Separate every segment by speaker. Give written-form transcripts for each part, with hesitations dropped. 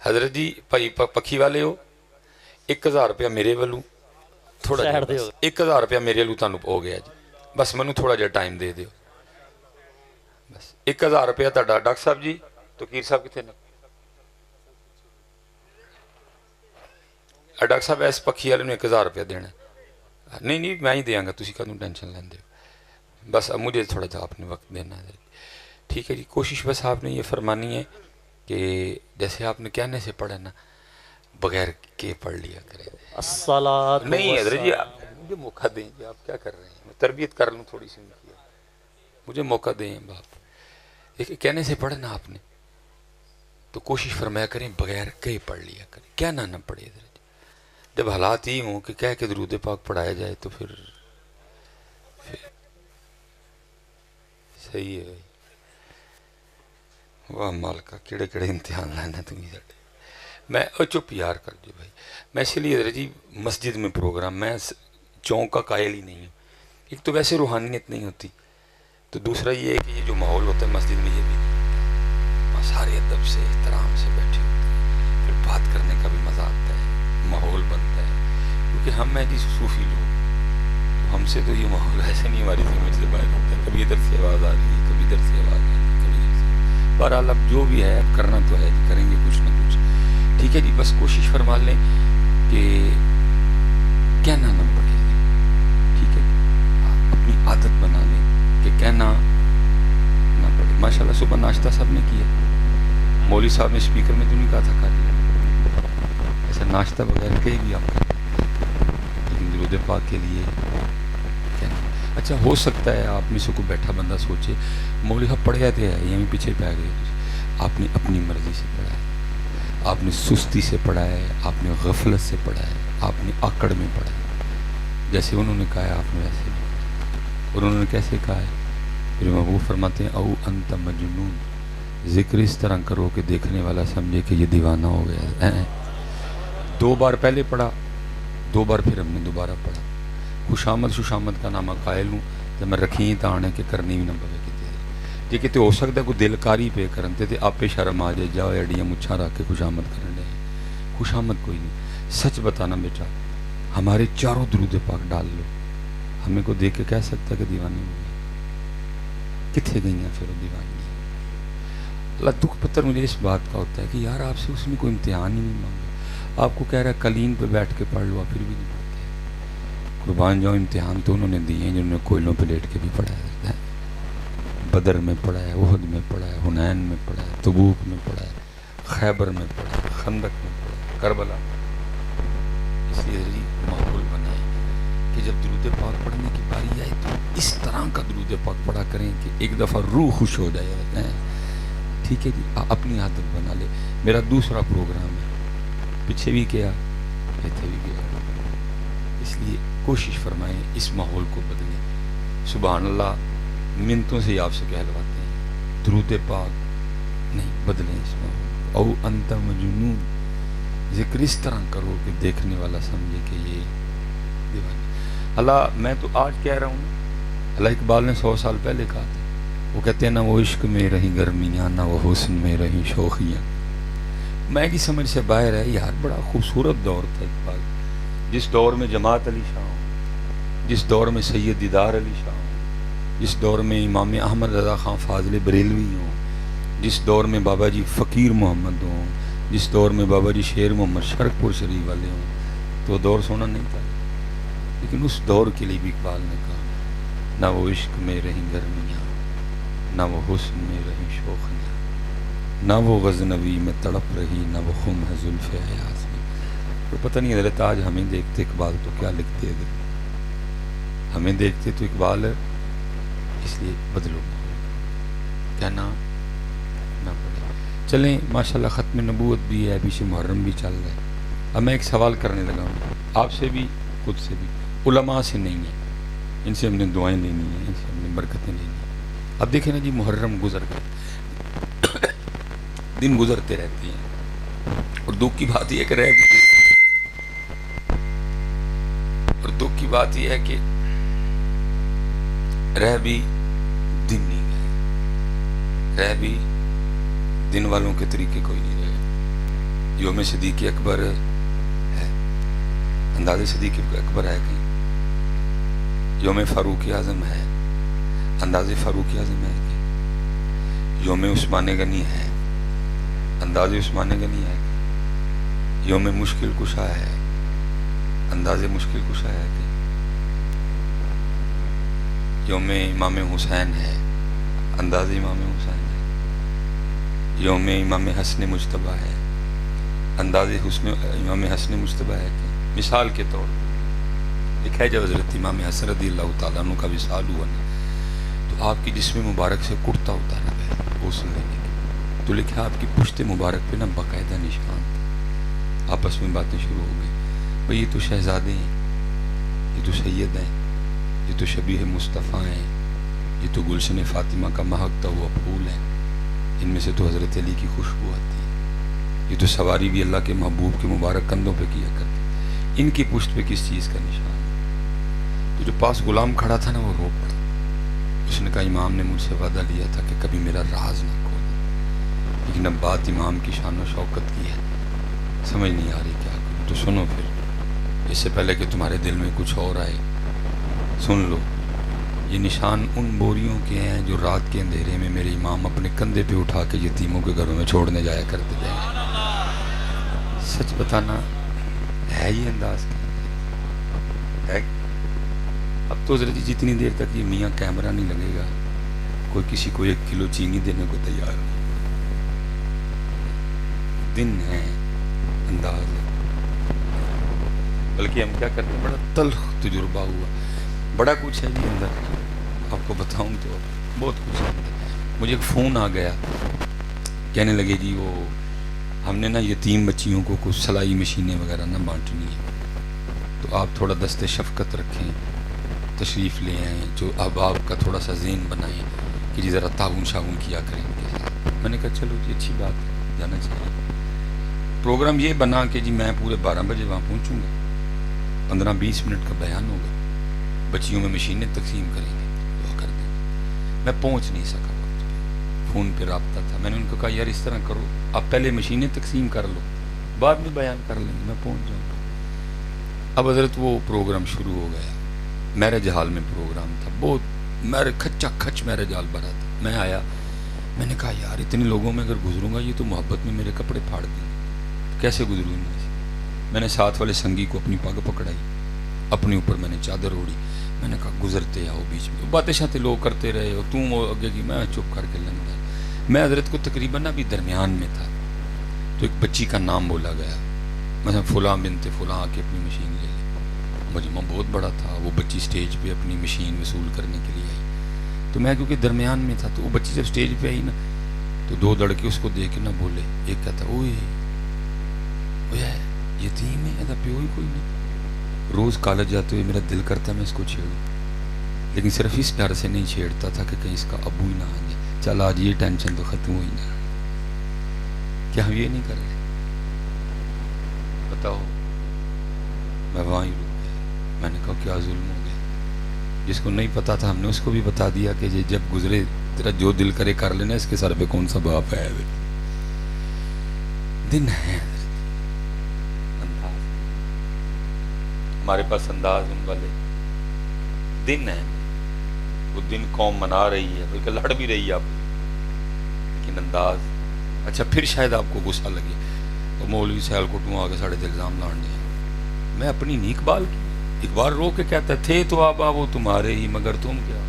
Speaker 1: حضرت جی بھائی پکھی والے ہو 1000 روپیہ میرے والوں تھوڑا جہا 1000 روپیہ میرے والوں تمہیں ہو گیا جی بس مینوں تھوڑا جہا ٹائم دے دیو بس 1000 روپیہ تہاڈا ڈاکٹر صاحب جی توقیر صاحب کتنے نے ڈاکٹر صاحب اس پکھی والے 1000 روپیہ دینا نہیں نہیں میں ہی دیاں گا تسی کدوں ٹینشن لیندے ہو بس اب مجھے تھوڑا جا آپ نے وقت دینا ہے ٹھیک ہے جی کوشش بس آپ نے یہ فرمانی ہے کہ جیسے آپ نے کہنے سے پڑھا نا بغیر کے پڑھ لیا کریں نہیں حضرت جی مجھے موقع دیں جی آپ کیا کر رہے ہیں میں تربیت کر لوں تھوڑی سی مجھے موقع دیں باپ دیکھیں کہنے سے پڑھا نا آپ نے تو کوشش فرمایا کریں بغیر کے پڑھ لیا کریں کیا نہ پڑھے حضرت جی جب حالات ہی ہوں کہ کہہ کے درود پاک پڑھایا جائے تو پھر صحیح ہے واہ مالکا کیڑے کیڑے امتحان لینا تمہیں ساڈے میں چپ یار کر جو بھائی میں اس لیے حضرت جی مسجد میں پروگرام میں چونک کا قائل ہی نہیں ہوں ایک تو ویسے روحانیت نہیں ہوتی تو دوسرا یہ ہے کہ یہ جو ماحول ہوتا ہے مسجد میں یہ بھی سارے ادب سے احترام سے بیٹھے ہوتے ہیں پھر بات کرنے کا بھی مزہ آتا ہے ماحول بنتا ہے کیونکہ ہم ہیں جی صوفی لوگ تو ہم سے تو یہ ماحول ایسے نہیں ہماری سمجھ سے باہر ہوتا ہے کبھی ادھر سے آواز آ رہی ہے کبھی ادھر سے آواز آ رہی ہے کبھی ادھر سے بہرحال اب جو بھی ہے کرنا تو ہے کریں گے کچھ نہ کچھ ٹھیک ہے جی بس کوشش فرما لیں کہ کہنا نہ پڑے ٹھیک ہے اپنی عادت بنا لیں کہ کہنا نہ پڑے ماشاءاللہ صبح ناشتہ سب نے کیا مولوی صاحب نے اسپیکر میں تو نہیں کہا تھا کر لیا ایسا ناشتہ بغیر کہیں بھی آپ کریں لیکن درود پاک کے لیے کہنا اچھا ہو سکتا ہے آپ میں سے کوئی بیٹھا بندہ سوچے مولوی صاحب پڑھ گئے تھے یہیں پیچھے پہ گئے آپ نے اپنی مرضی سے پڑھا ہے آپ نے سستی سے پڑھا ہے آپ نے غفلت سے پڑھا ہے آپ نے آکڑ میں پڑھا ہے جیسے انہوں نے کہا ہے آپ نے ویسے نہیں اور انہوں نے کیسے کہا ہے پھر محبوب فرماتے ہیں او انت مجنون ذکر اس طرح کرو کہ دیکھنے والا سمجھے کہ یہ دیوانہ ہو گیا 2 بار پہلے پڑھا 2 بار پھر ہم نے دوبارہ پڑھا خوشامد ششامد کا نامہ قائل ہوں تو میں رکھی تا آنے کہ کرنی بھی نہ پوے جی کہ ہو سکتا ہے کوئی دلکاری پہ کرتے تھے آپ پہ شرم آ جائے جاؤ ایڈیاں مچھاں رکھ کے خوشامد کرنے خوشامد کوئی نہیں سچ بتانا بیٹا ہمارے چاروں درود پاک ڈال لو ہمیں کو دیکھ کے کہہ سکتا ہے کہ دیوانی ہو گئی کتنے گئی ہیں پھر وہ دیوانی اللہ دکھ پتر مجھے اس بات کا ہوتا ہے کہ یار آپ سے اس میں کوئی امتحان ہی نہیں مانگا آپ کو کہہ رہا ہے کلین پہ بیٹھ کے پڑھ لو پھر بھی نہیں پڑھتے قربان جاؤ امتحان تو انہوں نے دیے ہیں جنہوں نے کوئلوں پہ لیٹ کے بھی پڑھا ہے بدر میں پڑھا ہے احد میں پڑھا ہے حنین میں پڑھا ہے تبوک میں پڑھا ہے خیبر میں پڑھا ہے خندق میں پڑھا ہے کربلا میں اس لیے ماحول بنائیں کہ جب درود پاک پڑھنے کی باری آئے تو اس طرح کا درود پاک پڑھا کریں کہ ایک دفعہ روح خوش ہو جائے ٹھیک ہے جی اپنی عادت بنا لے میرا دوسرا پروگرام ہے پیچھے بھی کیا پیچھے بھی کیا اس لیے کوشش فرمائیں اس ماحول کو بدلیں سبحان اللہ منتوں سے آپ سے کہلواتے ہیں درود پاک نہیں بدلیں اس ماحول او انت مجنون ذکر اس طرح کرو کہ دیکھنے والا سمجھے کہ یہ دیوانی اللہ میں تو آج کہہ رہا ہوں اللہ اقبال نے 100 سال پہلے کہا تھا وہ کہتے ہیں نہ وہ عشق میں رہیں گرمیاں نہ وہ حسن میں رہیں شوخیاں میں کی سمجھ سے باہر ہے یار بڑا خوبصورت دور تھا اقبال جس دور میں جماعت علی شاہ ہوں جس دور میں سید دیدار علی شاہ ہوں جس دور میں امام احمد رضا خان فاضل بریلوی ہوں جس دور میں بابا جی فقیر محمد ہوں جس دور میں بابا جی شیر محمد شرک پور شریف والے ہوں تو دور سونا نہیں تھا لیکن اس دور کے لیے بھی اقبال نے کہا نہ وہ عشق میں رہیں گرمیاں نہ وہ حسن میں رہیں شوخیاں نہ وہ غزنوی میں تڑپ رہی نہ وہ خم ہے زلف ایاز میں تو پتہ نہیں حضرت آج ہمیں دیکھتے اقبال تو کیا لکھتے ہیں ہمیں دیکھتے تو اقبال ہے اس لیے بدلو کہنا نہ پڑے چلیں ماشاءاللہ ختم نبوت بھی ہے پیچھے محرم بھی چل رہا ہے اب میں ایک سوال کرنے لگا ہوں آپ سے بھی خود سے بھی علماء سے نہیں ہے ان سے ہم نے دعائیں لینی ہیں ان سے ہم نے برکتیں لینی ہیں اب دیکھیں نا جی محرم گزر گئے دن گزرتے رہتے ہیں اور دکھ کی بات یہ ہے کہ رہ بھی اور دکھ کی بات یہ ہے کہ رہ بھی دن نہیں گئے رہ بھی دن والوں کے طریقے کوئی نہیں رہے یوم صدیق اکبر ہے، انداز صدیق اکبر ہے کہیں؟ یوم فاروق اعظم ہے، انداز فاروق اعظم ہے کہ؟ یوم عثمان غنی ہے، انداز عثمان غنی ہے کہ؟ یوم مشکل کشا ہے، انداز مشکل کشا ہے کہ؟ یوم امام حسین ہے، انداز امام حسین ہے؟ یوم امام حسن مجتبیٰ ہے، انداز امام حسن مجتبیٰ ہے کہ؟ مثال کے طور پر لکھا ہے جب حضرت امام حسن رضی اللہ تعالیٰ عنہ کا وصال ہوا نا تو آپ کی جسم مبارک سے کرتا اتارا گیا غسل لینے کے، تو لکھا آپ کی پشت مبارک پہ نا باقاعدہ نشان تھا۔ آپس میں باتیں شروع ہو گئی، بھئی یہ تو شہزادے ہیں، یہ تو سید ہیں، یہ تو شبیہ مصطفیٰ ہیں، یہ تو گلشن فاطمہ کا مہکتا ہوا پھول ہے، ان میں سے تو حضرت علی کی خوشبو آتی ہے، یہ تو سواری بھی اللہ کے محبوب کے مبارک کندھوں پہ کیا کرتے، ان کی پشت پہ کس چیز کا نشان ہے؟ تو جو پاس غلام کھڑا تھا نا وہ رو پڑا، اس نے کہا امام نے مجھ سے وعدہ لیا تھا کہ کبھی میرا راز نہ کھولے، لیکن اب بات امام کی شان و شوکت کی ہے، سمجھ نہیں آ رہی کیا کروں۔ تو سنو پھر، اس سے پہلے کہ تمہارے دل میں کچھ اور آئے، سن لو، یہ نشان ان بوریوں کے ہیں جو رات کے اندھیرے میں میرے امام اپنے کندھے پہ اٹھا کے یتیموں کے گھروں میں چھوڑنے جایا کرتے تھے۔ سچ بتانا ہے یہ انداز ہے؟ اب تو حضرت جی جتنی دیر تک یہ میاں کیمرہ نہیں لگے گا کوئی کسی کو 1 کلو چینی دینے کو تیار نہیں۔ دن ہے، انداز ہے، بلکہ ہم کیا کرتے ہیں، بڑا تلخ تجربہ ہوا، بڑا کچھ ہے جی اندر، آپ کو بتاؤں تو بہت کچھ ہے اندر۔ مجھے ایک فون آ گیا، کہنے لگے جی وہ ہم نے نا یتیم بچیوں کو کچھ سلائی مشینیں وغیرہ نہ بانٹنی ہے، تو آپ تھوڑا دست شفقت رکھیں، تشریف لے آئیں، جو اب آپ کا تھوڑا سا ذہن بنائیں کہ جی ذرا تعاون شاون کیا کریں ان کے ساتھ۔ میں نے کہا چلو جی اچھی بات ہے، جانا چاہیے۔ پروگرام یہ بنا کہ جی میں پورے 12 بجے وہاں پہنچوں گا، 15-20 منٹ کا بیان ہوگا، بچیوں میں مشینیں تقسیم کریں گے، دعا کر دیں گے۔ میں پہنچ نہیں سکا وقت پہ، فون پہ رابطہ تھا، میں نے ان کو کہا یار اس طرح کرو، آپ پہلے مشینیں تقسیم کر لو، بعد میں بیان کر لیں گے، میں پہنچ جاؤں گا۔ اب حضرت وہ پروگرام شروع ہو گیا، میرج ہال میں پروگرام تھا، بہت کھچا کھچ میرج ہال بھرا تھا۔ میں آیا، میں نے کہا یار اتنے لوگوں میں اگر گزروں گا یہ تو محبت میں میرے کپڑے پھاڑ دیں گے، کیسے گزروں ان میں سے؟ میں نے ساتھ والے سنگی کو اپنی پگ پکڑائی، اپنے اوپر میں نے چادر اوڑھی، میں نے کہا گزرتے آؤ بیچ میں، باتیں شاتیں لوگ کرتے رہے اور تم آگے کی، میں چپ کر کے لنگ گیا۔ میں حضرت کو تقریباً ابھی درمیان میں تھا، تو ایک بچی کا نام بولا گیا، مثلا فلاں بنت فلاں آ کے اپنی مشین لے لے۔ مجمع بہت بڑا تھا، وہ بچی سٹیج پہ اپنی مشین وصول کرنے کے لیے آئی، تو میں کیونکہ درمیان میں تھا، تو وہ بچی جب سٹیج پہ آئی نا تو 2 لڑکے اس کو دیکھ کے نہ بولے، ایک کہتا اوئے یتیم ہے، ایسا پیو ہی کوئی نہیں، روز کالج جاتے ہوئے میرا دل کرتا ہے میں اس کو چھیڑوں، لیکن صرف اس ڈر سے نہیں چھیڑتا تھا کہ کہیں اس کا ابو ہی نہ آ جائے، چل آج یہ ٹینشن تو ختم ہوئی نا، کیا ہم یہ نہیں کر رہے؟ بتاؤ۔ میں وہاں ہی رک گیا، میں نے کہا کیا ظلم ہو گیا، جس کو نہیں پتا تھا ہم نے اس کو بھی بتا دیا کہ یہ جب گزرے تیرا جو دل کرے کر لینا، اس کے سر پہ کون سا باپ ہے۔ دن ہے، ہمارے پاس انداز ان والے دن ہیں، وہ دن قوم منا رہی ہے، بلکہ لڑ بھی رہی ہے آپ، لیکن انداز اچھا۔ پھر شاید آپ کو غصہ لگے اور مولوی سیال کوٹوں آگے ساڑھے تے الزام لاننے ہیں، میں اپنی نہیں اقبال کی، اقبال رو کے کہتا ہے تھے تو آبا وہ تمہارے ہی مگر تم کیا۔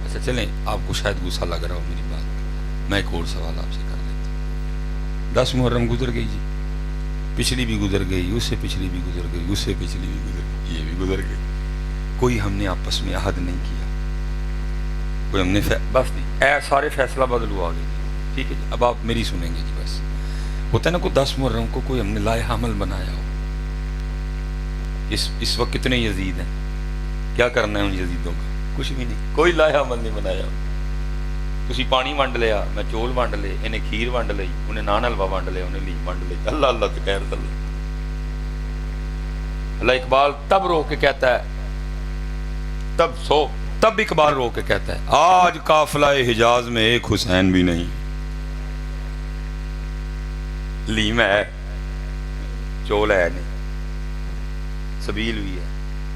Speaker 1: اچھا چلیں، آپ کو شاید غصہ لگ رہا ہو میری بات، میں ایک اور سوال آپ سے کر لیتا ہوں۔ 10 محرم گزر گئی جی، پچھلی بھی گزر گئی، اس سے پچھلی بھی گزر گئی، اس سے پچھلی بھی گزر گئی، یہ بھی گزر گئی، کوئی ہم نے آپس میں عہد نہیں کیا، کوئی ہم نے بس نہیں، اے سارے فیصلہ بدلو آگے جی، ٹھیک ہے جی، اب آپ میری سنیں گے جی۔ بس ہوتا ہے نا کوئی 10 محرم کو کوئی ہم نے لائحہ عمل بنایا ہو، اس وقت کتنے یزید ہیں، کیا کرنا ہے ان یزیدوں کا؟ کچھ بھی نہیں، کوئی لائحہ عمل نہیں بنایا۔ تسی پانی ونڈ لیا، میں چول ونڈ لے، انہیں کھیر ونڈ لئی، انہیں نان حلوہ ونڈ لیا، انہیں لی ونڈ لئی، اللہ اللہ تو خیر اللہ۔ اللہ اقبال تب رو کے کہتا ہے، تب اقبال رو کے کہتا ہے آج قافلہ حجاز میں ایک حسین بھی نہیں، لیم ہے، چول ہے نہیں، سبیل بھی ہے،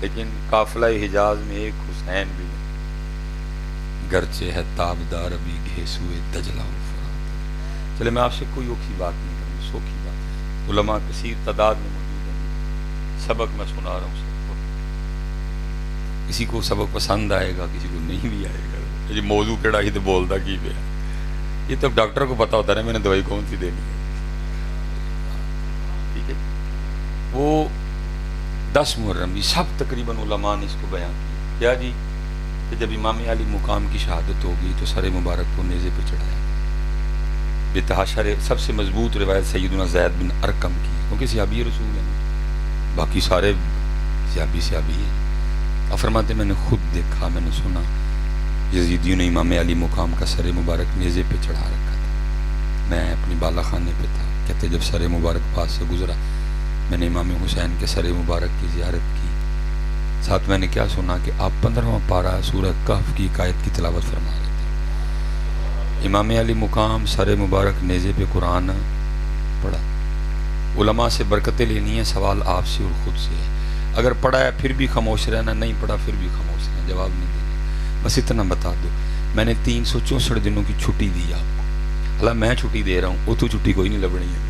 Speaker 1: لیکن قافلہ حجاز میں ایک حسین بھی نہیں، گرچہ ہے تابدار ابھی گھیسوئے دجلہ و فرات۔ چلے میں آپ سے کوئی اوکھی بات نہیں کروں، سوکھی بات ہے، علماء کثیر تعداد میں موجود ہیں، سبق میں سنا رہا ہوں سب کو، کسی کو سبق پسند آئے گا، کسی کو نہیں بھی آئے گا، یہ موضوع کیڑا ہی تو بولتا کی پہ، یہ تو ڈاکٹر کو پتا ہوتا ہے میں نے دوائی کون سی دینی ہے، ٹھیک ہے۔ وہ 10 محرم بھی سب تقریباً علماء نے اس کو بیان کیا، کیا جی کہ جب امام علی مقام کی شہادت ہوگی تو سر مبارک کو نیزے پہ چڑھایا، بے تحاشا سب سے مضبوط روایت سیدنا زید بن ارقم کی، کیونکہ صحابی رسول ہیں، باقی سارے صحابی ہیں۔ اور فرماتے میں نے خود دیکھا، میں نے سنا یزیدیوں نے امام علی مقام کا سر مبارک نیزے پہ چڑھا رکھا تھا، میں اپنی بالا خانے پہ تھا، کہتے جب سر مبارک پاس سے گزرا میں نے امام حسین کے سر مبارک کی زیارت کی، ساتھ میں نے کیا سنا کہ آپ 15واں پارہ سورہ کہف کی آیت کی تلاوت فرما رہے تھے، امام علی مقام سر مبارک نیزے پہ قرآن پڑھا۔ علماء سے برکتیں لینی ہے، سوال آپ سے اور خود سے ہے، اگر پڑھا ہے پھر بھی خاموش رہنا، نہیں پڑھا پھر بھی خاموش رہنا، جواب نہیں دینا، بس اتنا بتا دو میں نے 364 دنوں کی چھٹی دی آپ کو، اللہ میں چھٹی دے رہا ہوں، وہ تو چھٹی کوئی نہیں لبنی ہے،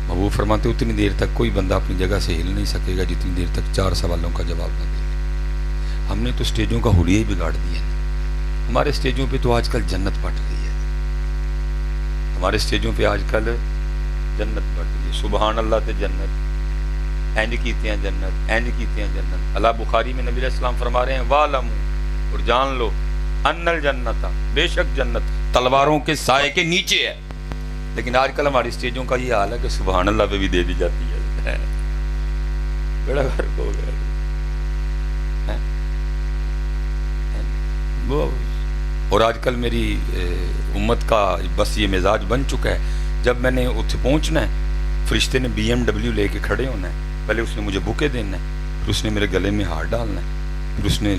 Speaker 1: وہ فرماتے اتنی دیر تک کوئی بندہ اپنی جگہ سے ہل نہیں سکے گا جتنی دیر تک 4 سوالوں کا جواب نہ دے۔ ہم نے تو سٹیجوں کا حلیہ ہی بگاڑ دیا ہے، ہمارے سٹیجوں پہ تو آج کل جنت بٹ رہی ہے، ہمارے سٹیجوں پہ آج کل جنت بٹ رہی ہے، سبحان اللہ تے جنت، اینج کیتے ہیں جنت، اینج کیتے ہیں جنت۔ اللہ بخاری میں نبی علیہ السلام فرما رہے ہیں وَعْلَمُوا، اور جان لو، ان الجنت، بے شک جنت تلواروں کے سائے کے نیچے ہے، لیکن آج کل ہماری سٹیجوں کا یہ حال ہے کہ سبحان اللہ پہ بھی دے دی جاتی ہے، بڑا فرق ہو گیا اور آج کل میری امت کا بس یہ مزاج بن چکا ہے، جب میں نے اتنے پہنچنا ہے فرشتے نے BMW لے کے کھڑے ہونا ہے، پہلے اس نے مجھے بکے دینا ہے، پھر اس نے میرے گلے میں ہاتھ ڈالنا ہے، پھر اس نے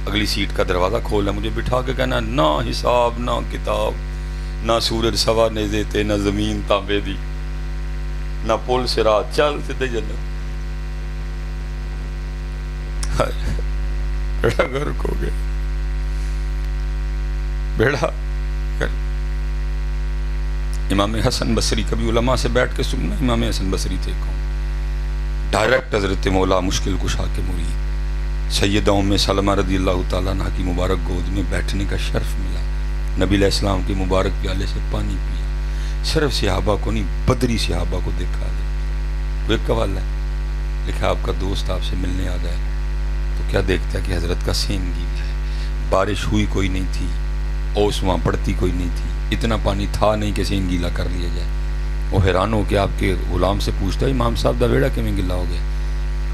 Speaker 1: اگلی سیٹ کا دروازہ کھولنا، مجھے بٹھا کے کہنا نہ حساب نہ کتاب، نہ سورج سوا نیزے تے، نہ زمین تانبے دی، نہ پل صراط، چل سیدھے جنت۔ بیڑا غرق ہو گیا، بیڑا غرق۔ امام حسن بصری، کبھی علماء سے بیٹھ کے سننا، امام حسن بصری تھے کون، ڈائریکٹ حضرت مولا مشکل کشا کے مرید، سیدہ ام سلمہ رضی اللہ تعالیٰ عنہ کی مبارک گود میں بیٹھنے کا شرف ملا، نبی علیہ السلام کے مبارک پیالے سے پانی پیا، صرف صحابہ کو نہیں بدری صحابہ کو دیکھا دے، وہ ایک قوال ہے لکھا آپ کا دوست آپ سے ملنے آ گیا تو کیا دیکھتا ہے کہ حضرت کا سین گیلا ہے، بارش ہوئی کوئی نہیں تھی، اوس وہاں پڑتی کوئی نہیں تھی، اتنا پانی تھا نہیں کہ سین گیلا کر لیا جائے، وہ حیران ہو کہ آپ کے غلام سے پوچھتا ہے امام صاحب دا ویڑا کیوں گلا ہو گیا،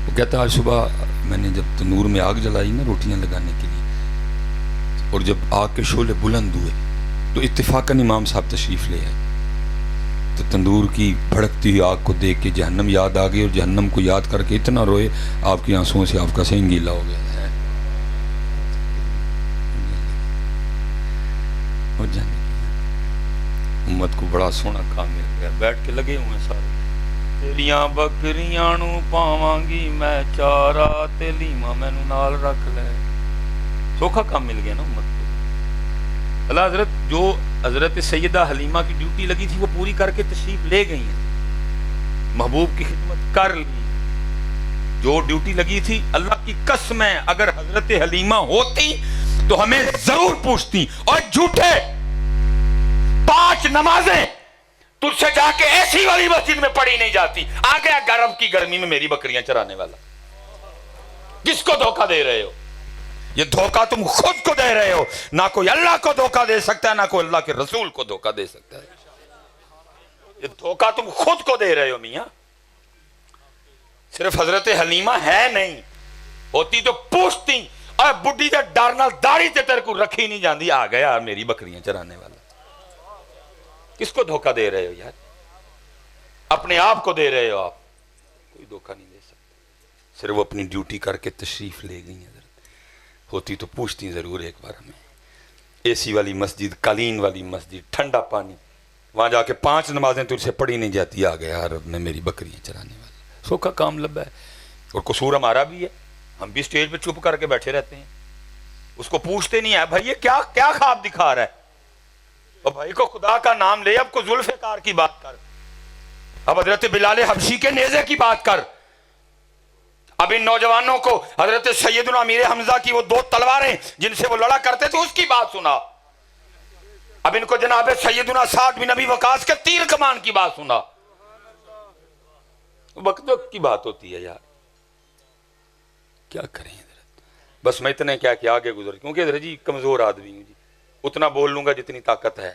Speaker 1: وہ کہتا ہے آج صبح میں نے جب تنور میں آگ جلائی نا روٹیاں لگانے کے لیے، اور جب آگ کے شعلے بلند ہوئے تو اتفاقاً امام صاحب تشریف لے آئے، تو تندور کی بھڑکتی ہوئی آگ کو دیکھ کے جہنم یاد آ گئی، اور جہنم کو یاد کر کے اتنا روئے آپ کی آنسوؤں سے آپ کا سین گیلا ہو گیا ہے، امت کو بڑا سونا کام مل گیا، بیٹھ کے لگے ہوئے سارے، تیریاں بکریاں نو پاواں گی میں چارہ تے لیما مینوں نال رکھ لے، سوکھا کام مل گیا نا امت کو۔ اللہ حضرت جو حضرت سیدہ حلیمہ کی ڈیوٹی لگی تھی وہ پوری کر کے تشریف لے گئی ہیں، محبوب کی خدمت کر لی، جو ڈیوٹی لگی تھی اللہ کی قسم ہے اگر حضرت حلیمہ ہوتی تو ہمیں ضرور پوچھتی، اور جھوٹے 5 نمازیں تجھ سے جا کے ایسی والی مسجد میں پڑھی نہیں جاتی، آ گیا گرم کی گرمی میں میری بکریاں چرانے والا، کس کو دھوکہ دے رہے ہو؟ یہ دھوکہ تم خود کو دے رہے ہو، نہ کوئی اللہ کو دھوکہ دے سکتا ہے، نہ کوئی اللہ کے رسول کو دھوکہ دے سکتا ہے، یہ دھوکہ تم خود کو دے رہے ہو میاں۔ صرف حضرت حلیمہ ہے نہیں، ہوتی تو پوچھتی، اور بڈی دے ڈر نال داڑھی تے تیرے کو رکھی نہیں جاندی، آ گیا میری بکریاں چرانے والا۔ کس کو دھوکہ دے رہے ہو یار؟ اپنے آپ کو دے رہے ہو آپ، کوئی دھوکہ نہیں دے سکتا، صرف وہ اپنی ڈیوٹی کر کے تشریف لے گئی حضرت، ہوتی تو پوچھتی ضرور ایک بار ہمیں، اے سی والی مسجد، قالین والی مسجد، ٹھنڈا پانی، وہاں جا کے 5 نمازیں تجھ سے پڑھی نہیں جاتی، آ گیا عرب میں میری بکریاں چرانے والا، سو کا کام لبا ہے۔ اور قصور ہمارا بھی ہے، ہم بھی اسٹیج پہ چپ کر کے بیٹھے رہتے ہیں، اس کو پوچھتے نہیں ہے بھائی یہ کیا خواب دکھا رہا ہے، اور بھائی کو خدا کا نام لے، اب کو ذوالفقار کی بات کر، اب حضرت بلال حبشی کے نیزے کی بات کر، اب ان نوجوانوں کو حضرت سیدنا امیر حمزہ کی وہ 2 تلواریں جن سے وہ لڑا کرتے تھے اس کی بات سنا، اب ان کو جناب سیدنا سعد بن ابی وقاص کے تیر کمان کی بات سنا۔ وقت کی بات ہوتی ہے یار، کیا کریں حضرت، بس میں اتنے کیا کہ آگے گزر، کیونکہ حضرت جی کمزور آدمی ہوں جی، اتنا بول لوں گا جتنی طاقت ہے،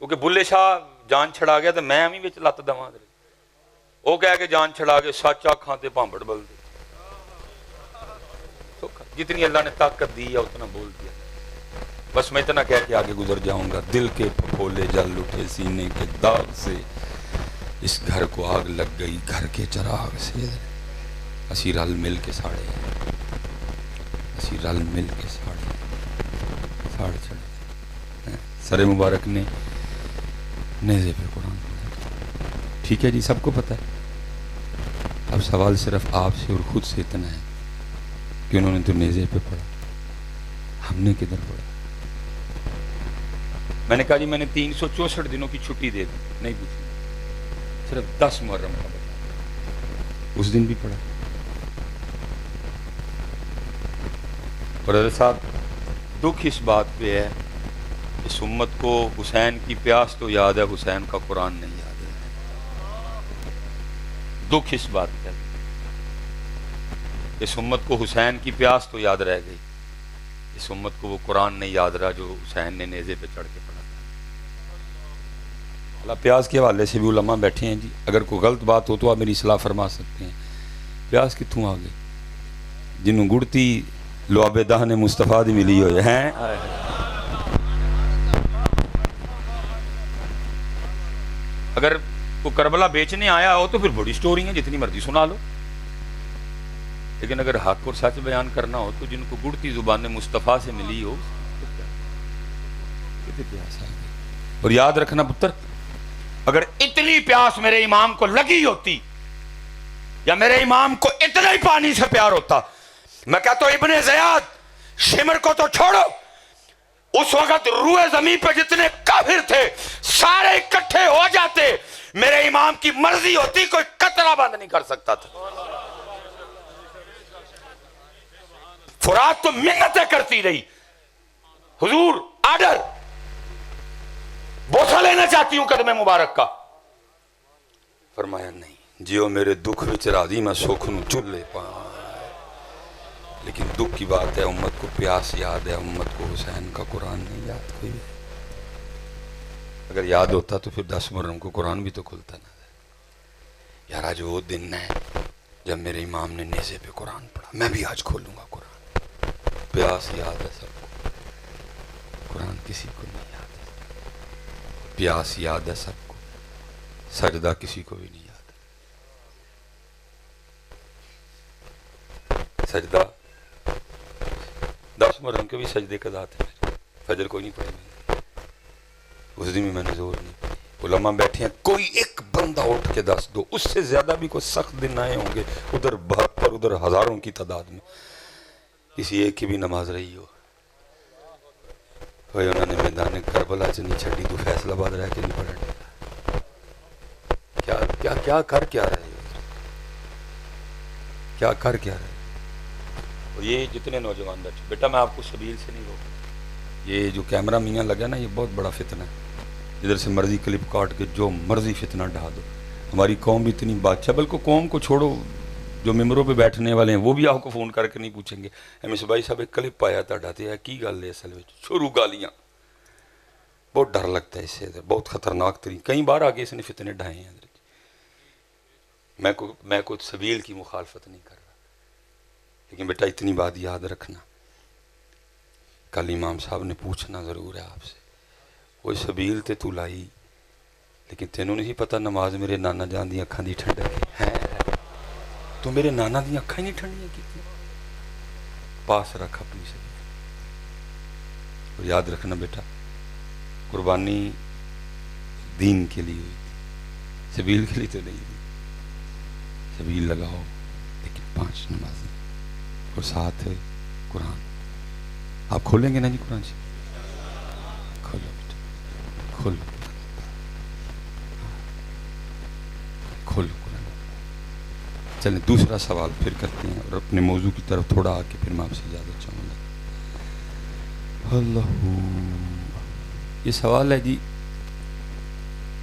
Speaker 1: کیونکہ بلے شاہ جان چھڑا گیا تو میں ہمیں وچ لت دواں، وہ کہہ کے جان چھڑا کے سچ آکھاں تے بھانبڑ بل دے، جتنی اللہ نے طاقت دی ہے اتنا بول دیا، بس میں اتنا کہہ کے آگے گزر جاؤں گا۔ دل کے پھپھولے جل اٹھے سینے کے داغ سے، اس گھر کو آگ لگ گئی گھر کے چراغ سے، اسی رل مل کے ساڑے، اسی رل مل کے ساڑ چڑھے، سر مبارک نے نیزے پہ قرآن پڑھا، ٹھیک ہے جی سب کو پتہ ہے، اب سوال صرف آپ سے اور خود سے اتنا ہے کہ انہوں نے تو نیزے پہ پڑھا، ہم نے کدھر پڑھا؟ میں نے کہا جی میں نے 364 دنوں کی چھٹی دے دی، نہیں پوچھی، صرف 10 محرم کا بتا، اس دن بھی پڑھا۔ اور حضرت صاحب دکھ اس بات پہ ہے، اس امت کو حسین کی پیاس تو یاد ہے، حسین کا قرآن نہیں یاد ہے، دکھ اس بات پہ ہے، اس امت کو حسین کی پیاس تو یاد رہ گئی، اس امت کو وہ قرآن نہیں یاد رہا جو حسین نے نیزے پہ چڑھ کے پڑھا۔ اللہ پیاس کے حوالے سے بھی علماء بیٹھے ہیں جی، اگر کوئی غلط بات ہو تو آپ میری اصلاح فرما سکتے ہیں، پیاس کتوں آ گئی، جنہوں گڑتی لعاب دہن مصطفیٰ دی ملی ہوئے ہیں، اگر کوئی کربلا بیچنے آیا ہو تو پھر بڑی سٹوری ہیں جتنی مرضی سنا لو، لیکن اگر حق اور سچ بیان کرنا ہو تو جن کو گڑتی زبان مصطفیٰ سے ملی ہو، اور یاد رکھنا پتر، اگر اتنی پیاس میرے امام کو لگی ہوتی یا میرے امام کو اتنا ہی پانی سے پیار ہوتا، میں کہتا ہوں ابن زیاد شمر کو تو چھوڑو، اس وقت روئے زمین پہ جتنے کافر تھے سارے اکٹھے ہو جاتے، میرے امام کی مرضی ہوتی کوئی قطرہ بند نہیں کر سکتا تھا۔ فرات تو منتیں کرتی رہی، حضور آرڈر، بوسہ لینا چاہتی ہوں قدم مبارک کا، فرمایا نہیں، جیو میرے دکھ وچ راضی میں سکھ نو چلے پائیں، لیکن دکھ کی بات ہے امت کو پیاس یاد ہے، امت کو حسین کا قرآن نہیں یاد کوئی، اگر یاد ہوتا تو پھر 10 محرم کو قرآن بھی تو کھلتا نہ، یار آج وہ دن ہے جب میرے امام نے نیزے پہ قرآن پڑھا، میں بھی آج کھولوں گا قرآن، پیاس یاد ہے سب کو، قرآن کسی کو نہیں یاد ہے، پیاس یاد ہے سب کو، سجدہ کسی کو بھی نہیں یاد ہے، سجدہ 10 محرم کے بھی سجدے کا ذات ہے، فجر کوئی نہیں پڑھے میں، اس دن بھی میں نے زور نہیں پڑھی، علماء بیٹھے ہیں، کوئی ایک بندہ اٹھ کے 10 دو، اس سے زیادہ بھی کوئی سخت دن آئے ہوں گے، ادھر 72 ادھر ہزاروں کی تعداد میں، کسی ایک کی بھی نماز رہی ہو، ہوئے انہوں نے میدان کربلا سے نہیں چھڑی تو فیصل آباد رہ کے نہیں پڑھنے، کیا کر کیا رہے ہو، کیا کر کیا رہے ہو، اور یہ جتنے نوجوان بیٹھے، بیٹا میں آپ کو سبیل سے نہیں روکا، یہ جو کیمرہ میاں لگا نا یہ بہت بڑا فتنہ ہے، ادھر سے مرضی کلپ کاٹ کے جو مرضی فتنہ ڈھا دو، ہماری قوم بھی اتنی بادشاہ، بلکہ قوم کو چھوڑو جو ممبروں پہ بیٹھنے والے ہیں وہ بھی آپ کو فون کر کے نہیں پوچھیں گے، ایم ایس بھائی صاحب ایک کلپ آیا تھا ڈھاتے ہیں کی گل ہے اصل میں، شروع گالیاں، بہت ڈر لگتا ہے اس سے، بہت خطرناک ترین، کئی بار آگے اس نے فتنے ڈھائے ہیں، میں کوئی سبیل کی مخالفت نہیں کر رہا، لیکن بیٹا اتنی بات یاد رکھنا، کل امام صاحب نے پوچھنا ضرور ہے آپ سے، وہ سبیل تے تو لائی، لیکن تینوں نہیں پتہ نماز میرے نانا جان دی اکھاں دی ٹھنڈک ہے، تو میرے نانا دی اکھاں نہیں ٹھنڈیاں کی پاس رکھ اپنی سبیل، اور یاد رکھنا بیٹا قربانی دین کے لیے ہوئی تھی، سبیل کے لیے تو نہیں ہوئی۔ سبیل لگاؤ لیکن 5 نمازیں اور ساتھ قرآن۔ آپ کھولیں گے نا جی قرآن سے؟ کھولو بیٹا، کھولو کھولو قرآن۔ چلیں دوسرا سوال پھر کرتے ہیں اور اپنے موضوع کی طرف تھوڑا آ کے پھر میں آپ سے اجازت چاہوں گا۔ اللہ، یہ سوال ہے جی،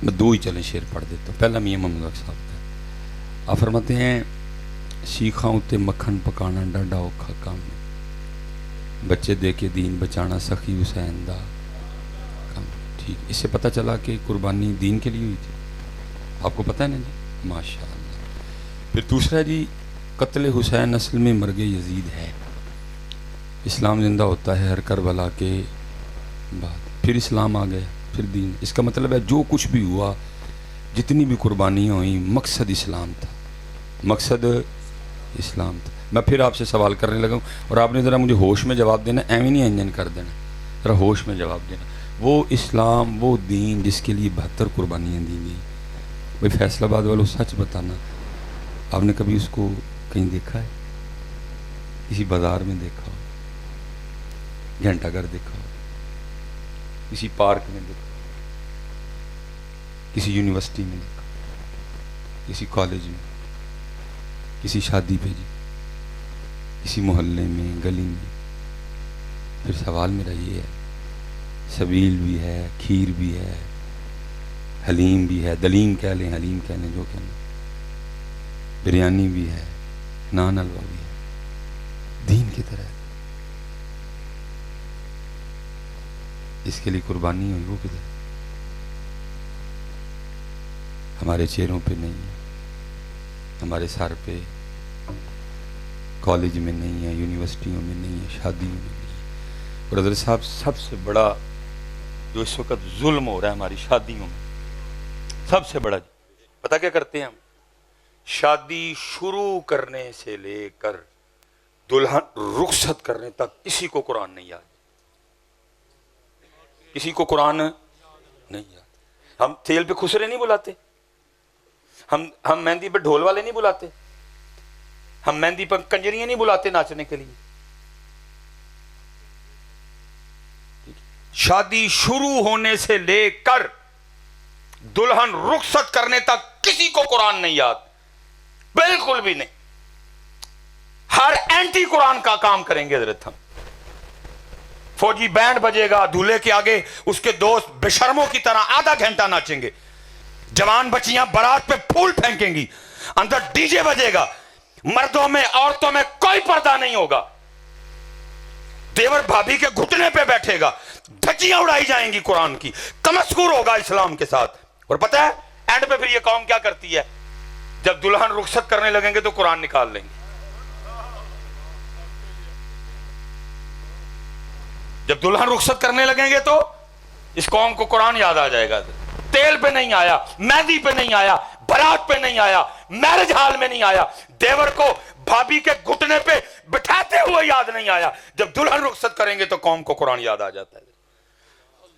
Speaker 1: میں 2 ہی چلیں شعر پڑھ دیتا ہوں۔ پہلا میاں محمد حق صاحب کا، آپ فرماتے ہیں سیکھاں اتے مکھن پکانا ڈاڈا اوکھا کام ہے، بچے دے کے دین بچانا سخی حسین دا کام۔ ٹھیک، اس سے پتہ چلا کہ قربانی دین کے لیے ہوئی تھی، آپ کو پتہ ہے نا جی؟ ماشاء اللہ۔ پھر دوسرا جی، قتل حسین اصل میں مرگ یزید ہے، اسلام زندہ ہوتا ہے ہر کربلا کے بعد، پھر اسلام آ گیا، پھر دین۔ اس کا مطلب ہے جو کچھ بھی ہوا، جتنی بھی قربانیاں ہوئیں، مقصد اسلام تھا، مقصد اسلام تھا۔ میں پھر آپ سے سوال کرنے لگا ہوں اور آپ نے ذرا مجھے ہوش میں جواب دینا، ایویں نہیں انجن کر دینا، ذرا ہوش میں جواب دینا۔ وہ اسلام، وہ دین جس کے لیے 72 قربانیاں دی گئیں، بھائی فیصل آباد والوں سچ بتانا، آپ نے کبھی اس کو کہیں دیکھا ہے؟ کسی بازار میں دیکھا ہو، گھنٹہ گھر دیکھا ہو، کسی پارک میں دیکھا ہو، کسی یونیورسٹی میں دیکھا ہو، کسی کالج میں، کسی شادی پہ جی، کسی محلے میں، گلی میں؟ پھر سوال میرا یہ ہے، سبیل بھی ہے، کھیر بھی ہے، حلیم بھی ہے، دلیم کہہ لیں، حلیم کہہ لیں، جو کہہ لیں، بریانی بھی ہے، نان حلوہ بھی ہے، دین کی طرح ہے۔ اس کے لیے قربانی ہوئی، وہ کدھر؟ ہمارے چہروں پہ نہیں ہے، ہمارے سر پہ، کالج میں نہیں ہے، یونیورسٹیوں میں نہیں ہے، شادیوں میں نہیں ہے۔ اور حضرت صاحب سب سے بڑا جو اس وقت ظلم ہو رہا ہے ہماری شادیوں میں، سب سے بڑا پتہ کیا کرتے ہیں ہم؟ شادی شروع کرنے سے لے کر دلہن رخصت کرنے تک کسی کو قرآن نہیں یاد، کسی کو قرآن نہیں یاد۔ ہم تیل پہ خسرے نہیں بلاتے، ہم مہندی پہ ڈھول والے نہیں بلاتے، ہم مہندی پہ کنجریاں نہیں بلاتے ناچنے کے لیے۔ شادی شروع ہونے سے لے کر دلہن رخصت کرنے تک کسی کو قرآن نہیں یاد، بالکل بھی نہیں۔ ہر اینٹی قرآن کا کام کریں گے حضرت ہم۔ فوجی بینڈ بجے گا، دولہے کے آگے اس کے دوست بے شرموں کی طرح آدھا گھنٹہ ناچیں گے، جوان بچیاں بارات پہ پھول پھینکیں گی، اندر ڈی جے بجے گا، مردوں میں عورتوں میں کوئی پردہ نہیں ہوگا، دیور بھابھی کے گھٹنے پہ بیٹھے گا، دھجیاں اڑائی جائیں گی قرآن کی، تمسخر ہوگا اسلام کے ساتھ۔ اور پتہ ہے اینڈ پہ پھر یہ قوم کیا کرتی ہے؟ جب دلہن رخصت کرنے لگیں گے تو قرآن نکال لیں گے، جب دلہن رخصت کرنے لگیں گے تو اس قوم کو قرآن یاد آ جائے گا۔ تیل پہ نہیں آیا، مہندی پہ نہیں آیا، برات پہ نہیں آیا، میرج ہال میں نہیں آیا، دیور کو بھابھی کے گھٹنے پہ بٹھاتے ہوئے یاد نہیں آیا، جب دلہن رخصت کریں گے تو قوم کو قرآن یاد آ جاتا ہے۔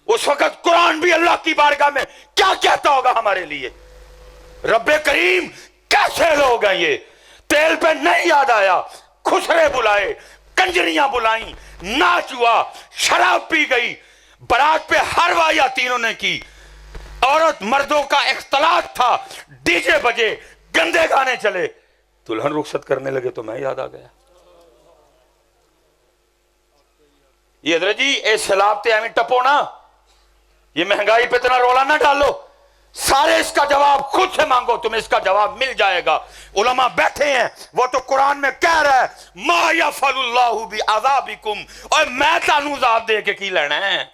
Speaker 1: اس وقت قرآن بھی اللہ کی بارگاہ میں کیا کہتا ہوگا ہمارے لیے؟ رب کریم کیسے لوگ ہیں یہ؟ تیل پہ نہیں یاد آیا، خسرے بلائے، کنجریاں بلائیں، ناچ ہوا، شراب پی گئی، برات پہ ہر واقعہ انہوں نے کی، عورت مردوں کا اختلاط تھا، ڈی جے بجے، گندے گانے چلے، دلہن رخصت کرنے لگے تو میں یاد آ گیا۔ یہ حضرت جی اے سیلاب تے ایویں ٹپو نا، یہ مہنگائی پہ اتنا رولا نہ ڈالو، سارے اس کا جواب خود سے مانگو، تمہیں اس کا جواب مل جائے گا۔ علماء بیٹھے ہیں، وہ تو قرآن میں کہہ رہا ہے ما یفعل اللہ بعذابکم، اور میں تانوں عذاب دے کے کی لینا ہے؟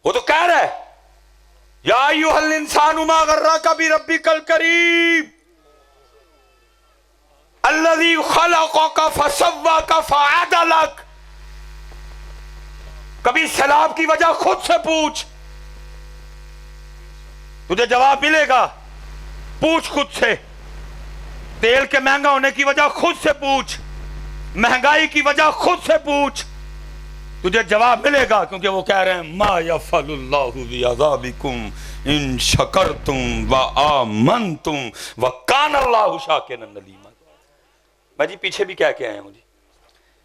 Speaker 1: وہ تو کہہ رہا ہے یا ایھا الانسان ما غرک بربک الکریم الذی خلقک فسواک فعدلک۔ کبھی سیلاب کی وجہ خود سے پوچھ، تجھے جواب ملے گا، پوچھ خود سے۔ تیل کے مہنگا ہونے کی وجہ خود سے پوچھ، مہنگائی کی وجہ خود سے پوچھ، تجھے جواب ملے گا، کیونکہ وہ کہہ رہے ہیں ما یفعل اللہ بعذابکم ان شکرتم وآمنتم وکان اللہ شاکرا علیما۔ میں جی پیچھے بھی کہہ کے آیا ہوں جی،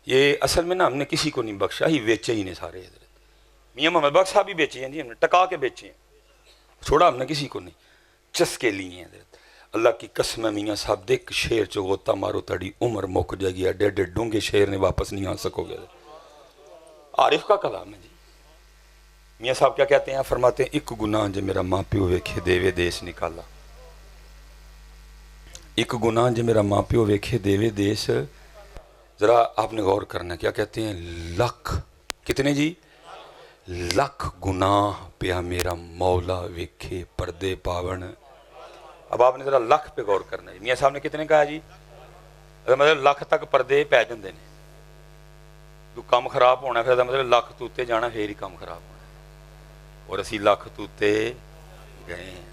Speaker 1: یہ اصل میں نا ہم نے کسی کو نہیں بخشا، ہی بیچے ہی نے سارے حضرت۔ میاں محمد بخش صاحب بھی بیچے ہیں جی، ہم نے ٹکا کے بیچے ہیں، چھوڑا ہم نے کسی کو نہیں، چسکے لیے ہیں حضرت۔ اللہ کی قسم ہے میاں صاحب، دیکھ شیر چو غوطہ مارو تڑی عمر مک جائے گی، ایڈے ایڈے ڈونگے شیر نے واپس نہیں آ سکو گے۔ عارف کا کلام ہے جی۔ میاں صاحب کیا کہتے ہیں؟ فرماتے ہیں ایک گناہ جو میرا ماں پیو ویکھے دیوے دیس نکالا، ایک گناہ جو میرا ماں پیو ویکھے دیوے دیس، ذرا آپ نے غور کرنا، کیا کہتے ہیں؟ لکھ، کتنے جی؟ لکھ گناہ پیا میرا مولا ویکھے پردے پاون۔ اب آپ نے ذرا لکھ پہ غور کرنا ہے۔ میاں صاحب نے کتنے کہا جی؟ مطلب لکھ تک پردے پی جاندے نے، تو کام خراب ہونا پھر مطلب لکھ توتے جانا پھر ہی کام خراب ہونا، اور اسی لکھ توتے گئے ہیں،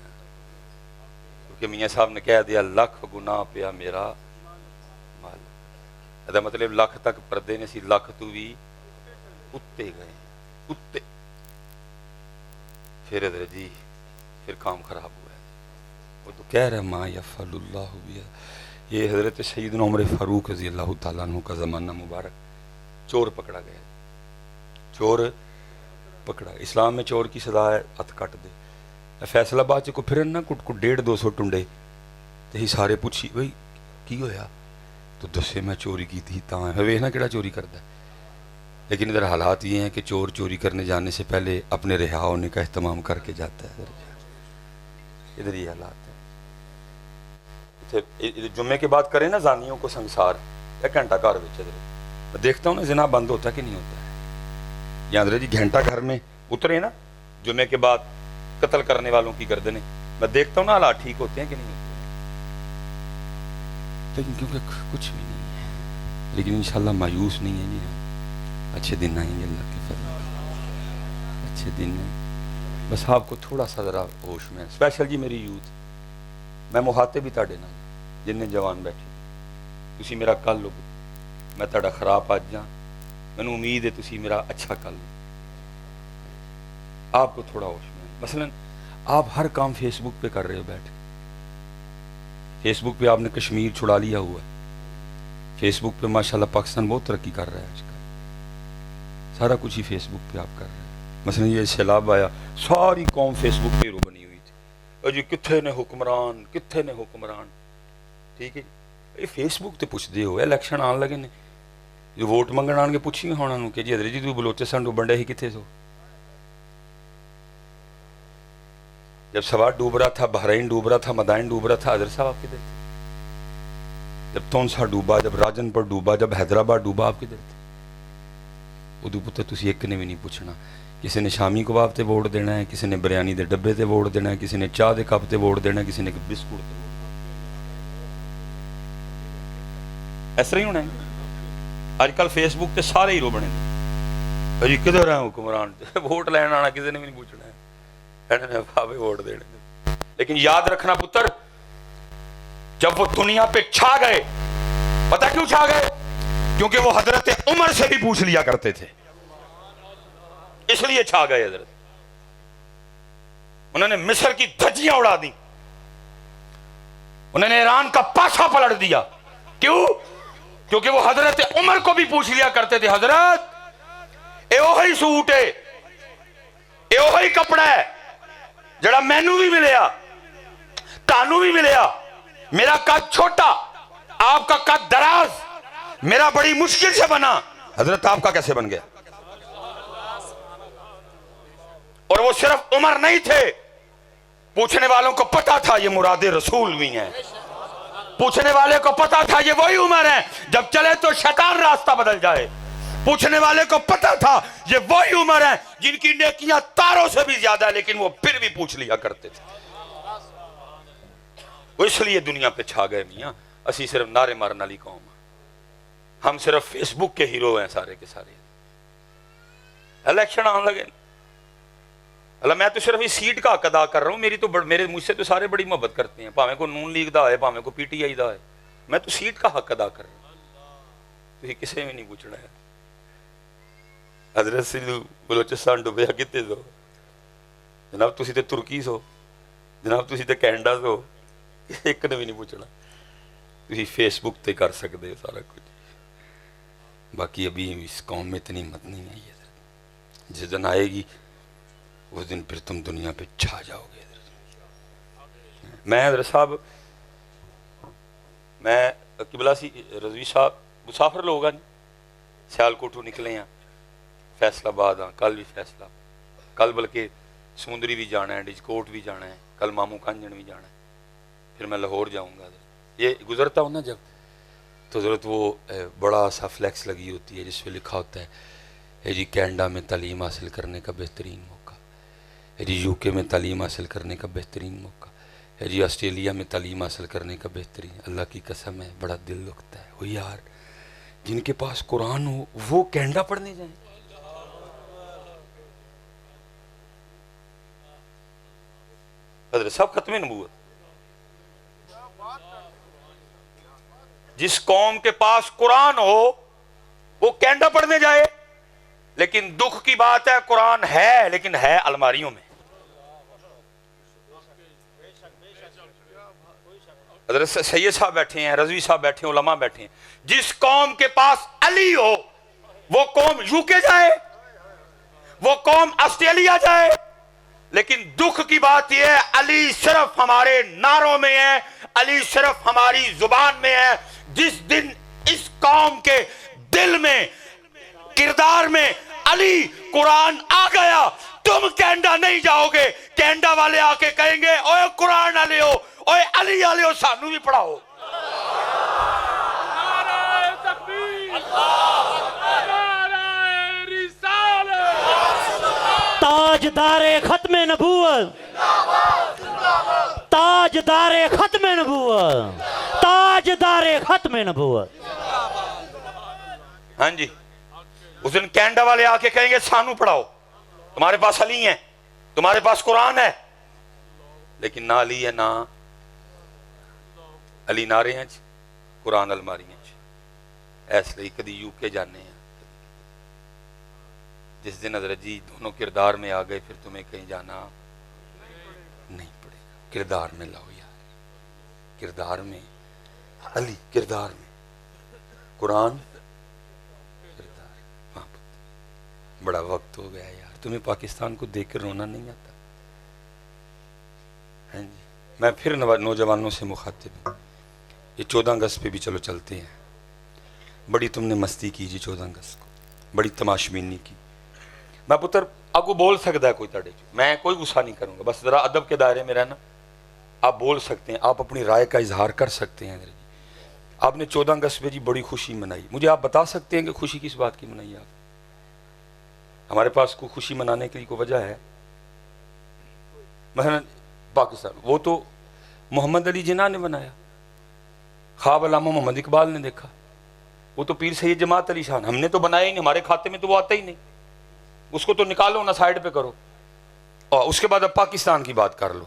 Speaker 1: کیونکہ میاں صاحب نے کہہ دیا لکھ گناہ پیا میرا مال، ادا مطلب لکھ تک پردے نے سی، لکھ تو بھی اتے گئے اتے، پھر حضرت جی پھر کام خراب ہوا ہے۔ وہ تو کہہ رہا ما یفعل اللہ بیا۔ یہ حضرت سیدنا عمر فاروق رضی اللہ تعالیٰ عنہ کا زمانہ مبارک، چور پکڑا گیا، چور پکڑا، اسلام میں چور کی سزا ہے ہتھ کٹ دے۔ فیصل آباد کو پھرن نا کٹ کو 150-200 ٹنڈے، تو ہی سارے پوچھی بھئی کی ہویا؟ تو دسے میں چوری کی تھی، تاں ہے ویکھنا کیڑا چوری کرتا ہے۔ لیکن ادھر حالات یہ ہیں کہ چور چوری کرنے جانے سے پہلے اپنے رہا ہونے کا اہتمام کر کے جاتا ہے، ادھر یہ حالات ہیں۔ جمعے کے بعد کریں نا زانیوں کو سنسار، ایک گھنٹہ گھر میں میں دیکھتا ہوں نا زنا بند ہوتا ہے کہ نہیں ہوتا ہے، یا حضرت جی گھنٹہ گھر میں اترے نا جمعے کے بعد قتل کرنے والوں کی گردنیں، میں دیکھتا ہوں نا حالات ٹھیک ہوتے ہیں کہ نہیں ہوتے ہیں، لیکن کیونکہ کچھ بھی نہیں ہے، لیکن انشاءاللہ مایوس نہیں ہے جی، اچھے دن آئیں گے اللہ کے فضل، اچھے دن ہیں، بس آپ کو تھوڑا سا ذرا ہوش میں، اسپیشل جی میری یوتھ، میں مخاطب بھی تاڑے نال جن جوان بیٹھے، تسی میرا کل لو، میں تاڑا خراب آج جاں، میں نے امید ہے تسی میرا اچھا کل لو، آپ کو تھوڑا ہوش میں، مثلا آپ ہر کام فیس بک پہ کر رہے ہو بیٹھ، فیس بک پہ آپ نے کشمیر چھڑا لیا ہوا ہے، فیس بک پہ ماشاءاللہ پاکستان بہت ترقی کر رہا ہے آج کل، سارا کچھ ہی فیس بک پہ آپ کر رہے ہیں۔ مثلا یہ سیلاب آیا، ساری قوم فیس بک پہ رو بنی ہوئی تھی، اور جی کتھے نے حکمران، کتھے نے حکمران، ٹھیک ہے جی، یہ فیس بک تے پوچھ دے ہو، الیکشن آن لگے نے، جو ووٹ منگن آن کے پوچھی ہونا نو کہ جی حضرت جی تو بلوچستان ڈوبن ہی کتھے سو، جب سوات ڈوب رہا تھا، بحرین ڈوب رہا تھا، مدائن ڈوب رہا تھا، حضرت صاحب آپ کدھر تھے؟ جب تونسا ڈوبا، جب راجن پر ڈوبا، جب حیدرآباد ڈوبا، آپ کدھر تھے؟ ادو پتہ تسی ایک نے بھی نہیں پوچھنا، کسی نے شامی کباب تے ووٹ دینا ہے، کسی نے بریانی دے ڈبے تے ووٹ دینا ہے، کسی نے چاہ دے کپ تے ووٹ دینا ہے، کسی نے بسکٹ تے ووٹ دینا ہے، ایسا ہی ہونا ہے۔ آج کل فیس بک تے سارے ہیرو بنے ہیں، جی کدھر ہیں حکمران، ووٹ لین آنا کسی نے بھی نہیں پوچھنا ہے، کہنے میں بابے ووٹ دینے۔ لیکن یاد رکھنا پتر، جب وہ دنیا پہ چھا گئے، پتہ کیوں چھا گئے؟ کیونکہ وہ حضرت عمر سے بھی پوچھ لیا کرتے تھے، اس لیے چھا گئے حضرت۔ انہوں نے مصر کی دھجیاں اڑا دی، انہوں نے ایران کا پاشا پلٹ دیا، کیوں؟ کیونکہ وہ حضرت عمر کو بھی پوچھ لیا کرتے تھے، حضرت اے اوہی سوٹ ہے، اے اوہی کپڑا ہے جڑا مینو بھی ملیا، تانو بھی ملیا، میرا قد چھوٹا، آپ کا قد دراز، میرا بڑی مشکل سے بنا، حضرت آپ کا کیسے بن گیا؟ اور وہ صرف عمر نہیں تھے، پوچھنے والوں کو پتا تھا یہ مراد رسول بھی ہیں، پوچھنے والے کو پتا تھا یہ وہی عمر ہیں جب چلے تو شیطان راستہ بدل جائے، پوچھنے والے کو پتا تھا یہ وہی عمر ہیں جن کی نیکیاں تاروں سے بھی زیادہ ہے، لیکن وہ پھر بھی پوچھ لیا کرتے تھے۔ وہ اس لیے دنیا پہ چھا گئے میاں، اسی صرف نعرے مارن والی قوم، ہم صرف فیس بک کے ہیرو ہیں سارے کے سارے۔ الیکشن آن لگے، اللہ میں تو صرف اس سیٹ کا حق ادا کر رہا ہوں، میری تو میرے مجھ سے تو سارے بڑی محبت کرتے ہیں، پاویں کو نون لیگ دا ہے، پاویں کو پی ٹی آئی دا ہے، میں تو سیٹ کا حق ادا کر رہا ہوں، تو یہ کسے میں نہیں پوچھنا ہے۔ حضرت سیدھو بلوچستان ڈبیا کتے سو جناب تسی تے ترکی سو جناب تسی تے کینیڈا سو ایک نے بھی نہیں پوچھنا تسی فیس بک تے کر سکتے ہو سارا کچھ باقی ابھی اس قوم میں اتنی ہمت نہیں آئی ہے جس دن آئے گی اس دن پھر تم دنیا پہ چھا جاؤ گے میں حضرت صاحب میں قبلہ سی رضوی صاحب مسافر لوگ ہیں سیالکوٹوں نکلے ہیں فیصل آباد ہاں کل بھی فیصلہ کل بلکہ سمندری بھی جانا ہے ڈجکوٹ بھی جانا ہے کل ماموں کانجن بھی جانا ہے پھر میں لاہور جاؤں گا یہ گزرتا ہوں نا جب تو ضرورت وہ بڑا سا فلیکس لگی ہوتی ہے جس پہ لکھا ہوتا ہے جی کینیڈا میں تعلیم حاصل کرنے کا بہترین موقع ہے جی یو کے میں تعلیم حاصل کرنے کا بہترین موقع ہے جی آسٹریلیا میں تعلیم حاصل کرنے کا بہترین اللہ کی قسم ہے بڑا دل لگتا ہے وہ یار جن کے پاس قرآن ہو وہ کینیڈا پڑھنے جائیں حضرت صاحب ختم نبوت جس قوم کے پاس قرآن ہو وہ کینیڈا پڑھنے جائے لیکن دکھ کی بات ہے قرآن ہے لیکن ہے الماریوں میں حضرت سید صاحب بیٹھے ہیں رضوی صاحب بیٹھے ہیں علماء بیٹھے ہیں جس قوم کے پاس علی ہو وہ قوم یو کے جائے وہ قوم آسٹریلیا جائے لیکن دکھ کی بات یہ ہے علی صرف ہمارے نعروں میں ہے علی صرف ہماری زبان میں ہے جس دن اس قوم کے دل میں کردار میں علی قرآن آ گیا تم کینیڈا نہیں جاؤ گے کینیڈا والے آ کے کہیں گے اوے قرآن والے ہو اوے علی والے ہو سانو بھی پڑھاؤ
Speaker 2: تاجدار ختم نبوت تاجدار ختم نبوت تاجدار ختم نبوت
Speaker 1: ہاں جی اس دن کینیڈا والے آ کے کہیں گے سانو پڑھاؤ تمہارے پاس علی ہیں تمہارے پاس قرآن ہے لیکن نہ علی ہے نہ علی نعرے ہیں قرآن الماری ہیں ایس لئے کدی یو کے جانے ہیں جس دن حضرت جی دونوں کردار میں آ گئے پھر تمہیں کہیں جانا نہیں پڑے گا کردار میں لاؤ یار کردار میں علی کردار میں قرآن کردار بڑا وقت ہو گیا یار تمہیں پاکستان کو دیکھ کر رونا نہیں آتا ہیں جی میں پھر نوجوانوں سے مخاطب ہوں یہ 14 اگست پہ بھی چلو چلتے ہیں بڑی تم نے مستی کی جی 14 اگست کو بڑی تماشبینی کی میں پتر آپ کو بول سکتا ہے کوئی تڑے میں کوئی غصہ نہیں کروں گا بس ذرا ادب کے دائرے میں رہنا آپ بول سکتے ہیں آپ اپنی رائے کا اظہار کر سکتے ہیں آپ نے 14 اگست پہ جی بڑی خوشی منائی مجھے آپ بتا سکتے ہیں کہ خوشی کس بات کی منائی آپ ہمارے پاس کوئی خوشی منانے کے لیے کوئی وجہ ہے مثلا پاکستان وہ تو محمد علی جناح نے بنایا خواب علامہ محمد اقبال نے دیکھا وہ تو پیر سید جماعت علی شان ہم نے تو بنایا ہی نہیں ہمارے کھاتے میں تو وہ آتا ہی نہیں اس کو تو نکالو نہ سائیڈ پہ کرو اور اس کے بعد اب پاکستان کی بات کر لو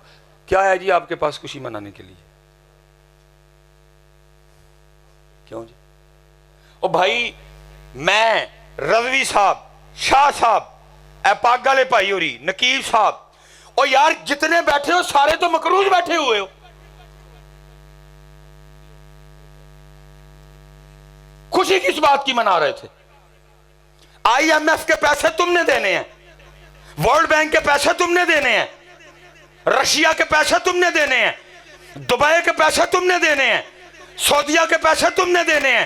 Speaker 1: کیا ہے جی آپ کے پاس خوشی منانے کے لیے کیوں جی او بھائی میں رضوی صاحب شاہ صاحب اے پاک والے بھائی ہوری نقیب صاحب اور یار جتنے بیٹھے ہو سارے تو مقروض بیٹھے ہوئے ہو خوشی کس بات کی منا رہے تھے آئی ایم ایف کے پیسے تم نے دینے ہیں ورلڈ بینک کے پیسے تم نے دینے ہیں رشیا کے پیسے تم نے دینے ہیں دبئی کے پیسے تم نے دینے ہیں سعودیہ کے پیسے تم نے دینے ہیں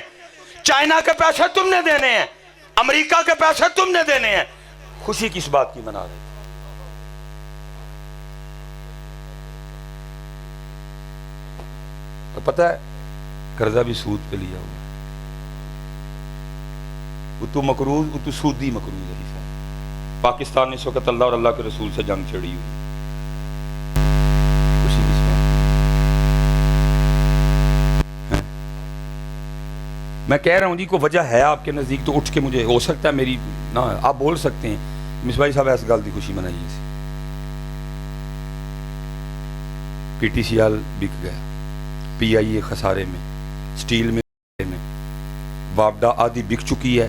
Speaker 1: چائنا کے پیسے تم نے دینے ہیں امریکہ کے پیسے تم نے دینے ہیں خوشی کس بات کی منا رہے تھے اور پتہ ہے قرضہ بھی سود پہ لیا ہوا تو مقروض تو سودی مقروض ہے پاکستان نے اس وقت اللہ اور اللہ کے رسول سے جنگ چھڑی ہوئی خوشی کس بات میں کہہ رہا ہوں جی کوئی وجہ ہے آپ کے نزدیک تو اٹھ کے مجھے ہو سکتا ہے میری نہ آپ بول سکتے ہیں مصباحی صاحب ایس گل دی خوشی منائیے پی ٹی سی ایل بک گیا پی آئی اے خسارے میں سٹیل میں وابڈا آدھی بک چکی ہے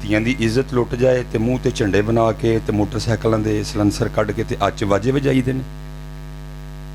Speaker 1: ਧੀਆਂ ਦੀ ਇੱਜ਼ਤ ਲੁੱਟ ਜਾਏ ਤੇ ਮੂੰਹ ਤੇ ਝੰਡੇ ਬਣਾ ਕੇ ਤੇ ਮੋਟਰਸਾਈਕਲਾਂ ਦੇ ਸਲੈਂਸਰ ਕੱਢ ਕੇ ਤੇ ਅੱਜ ਵਾਜੇ ਵਜਾਈਦੇ ਨੇ।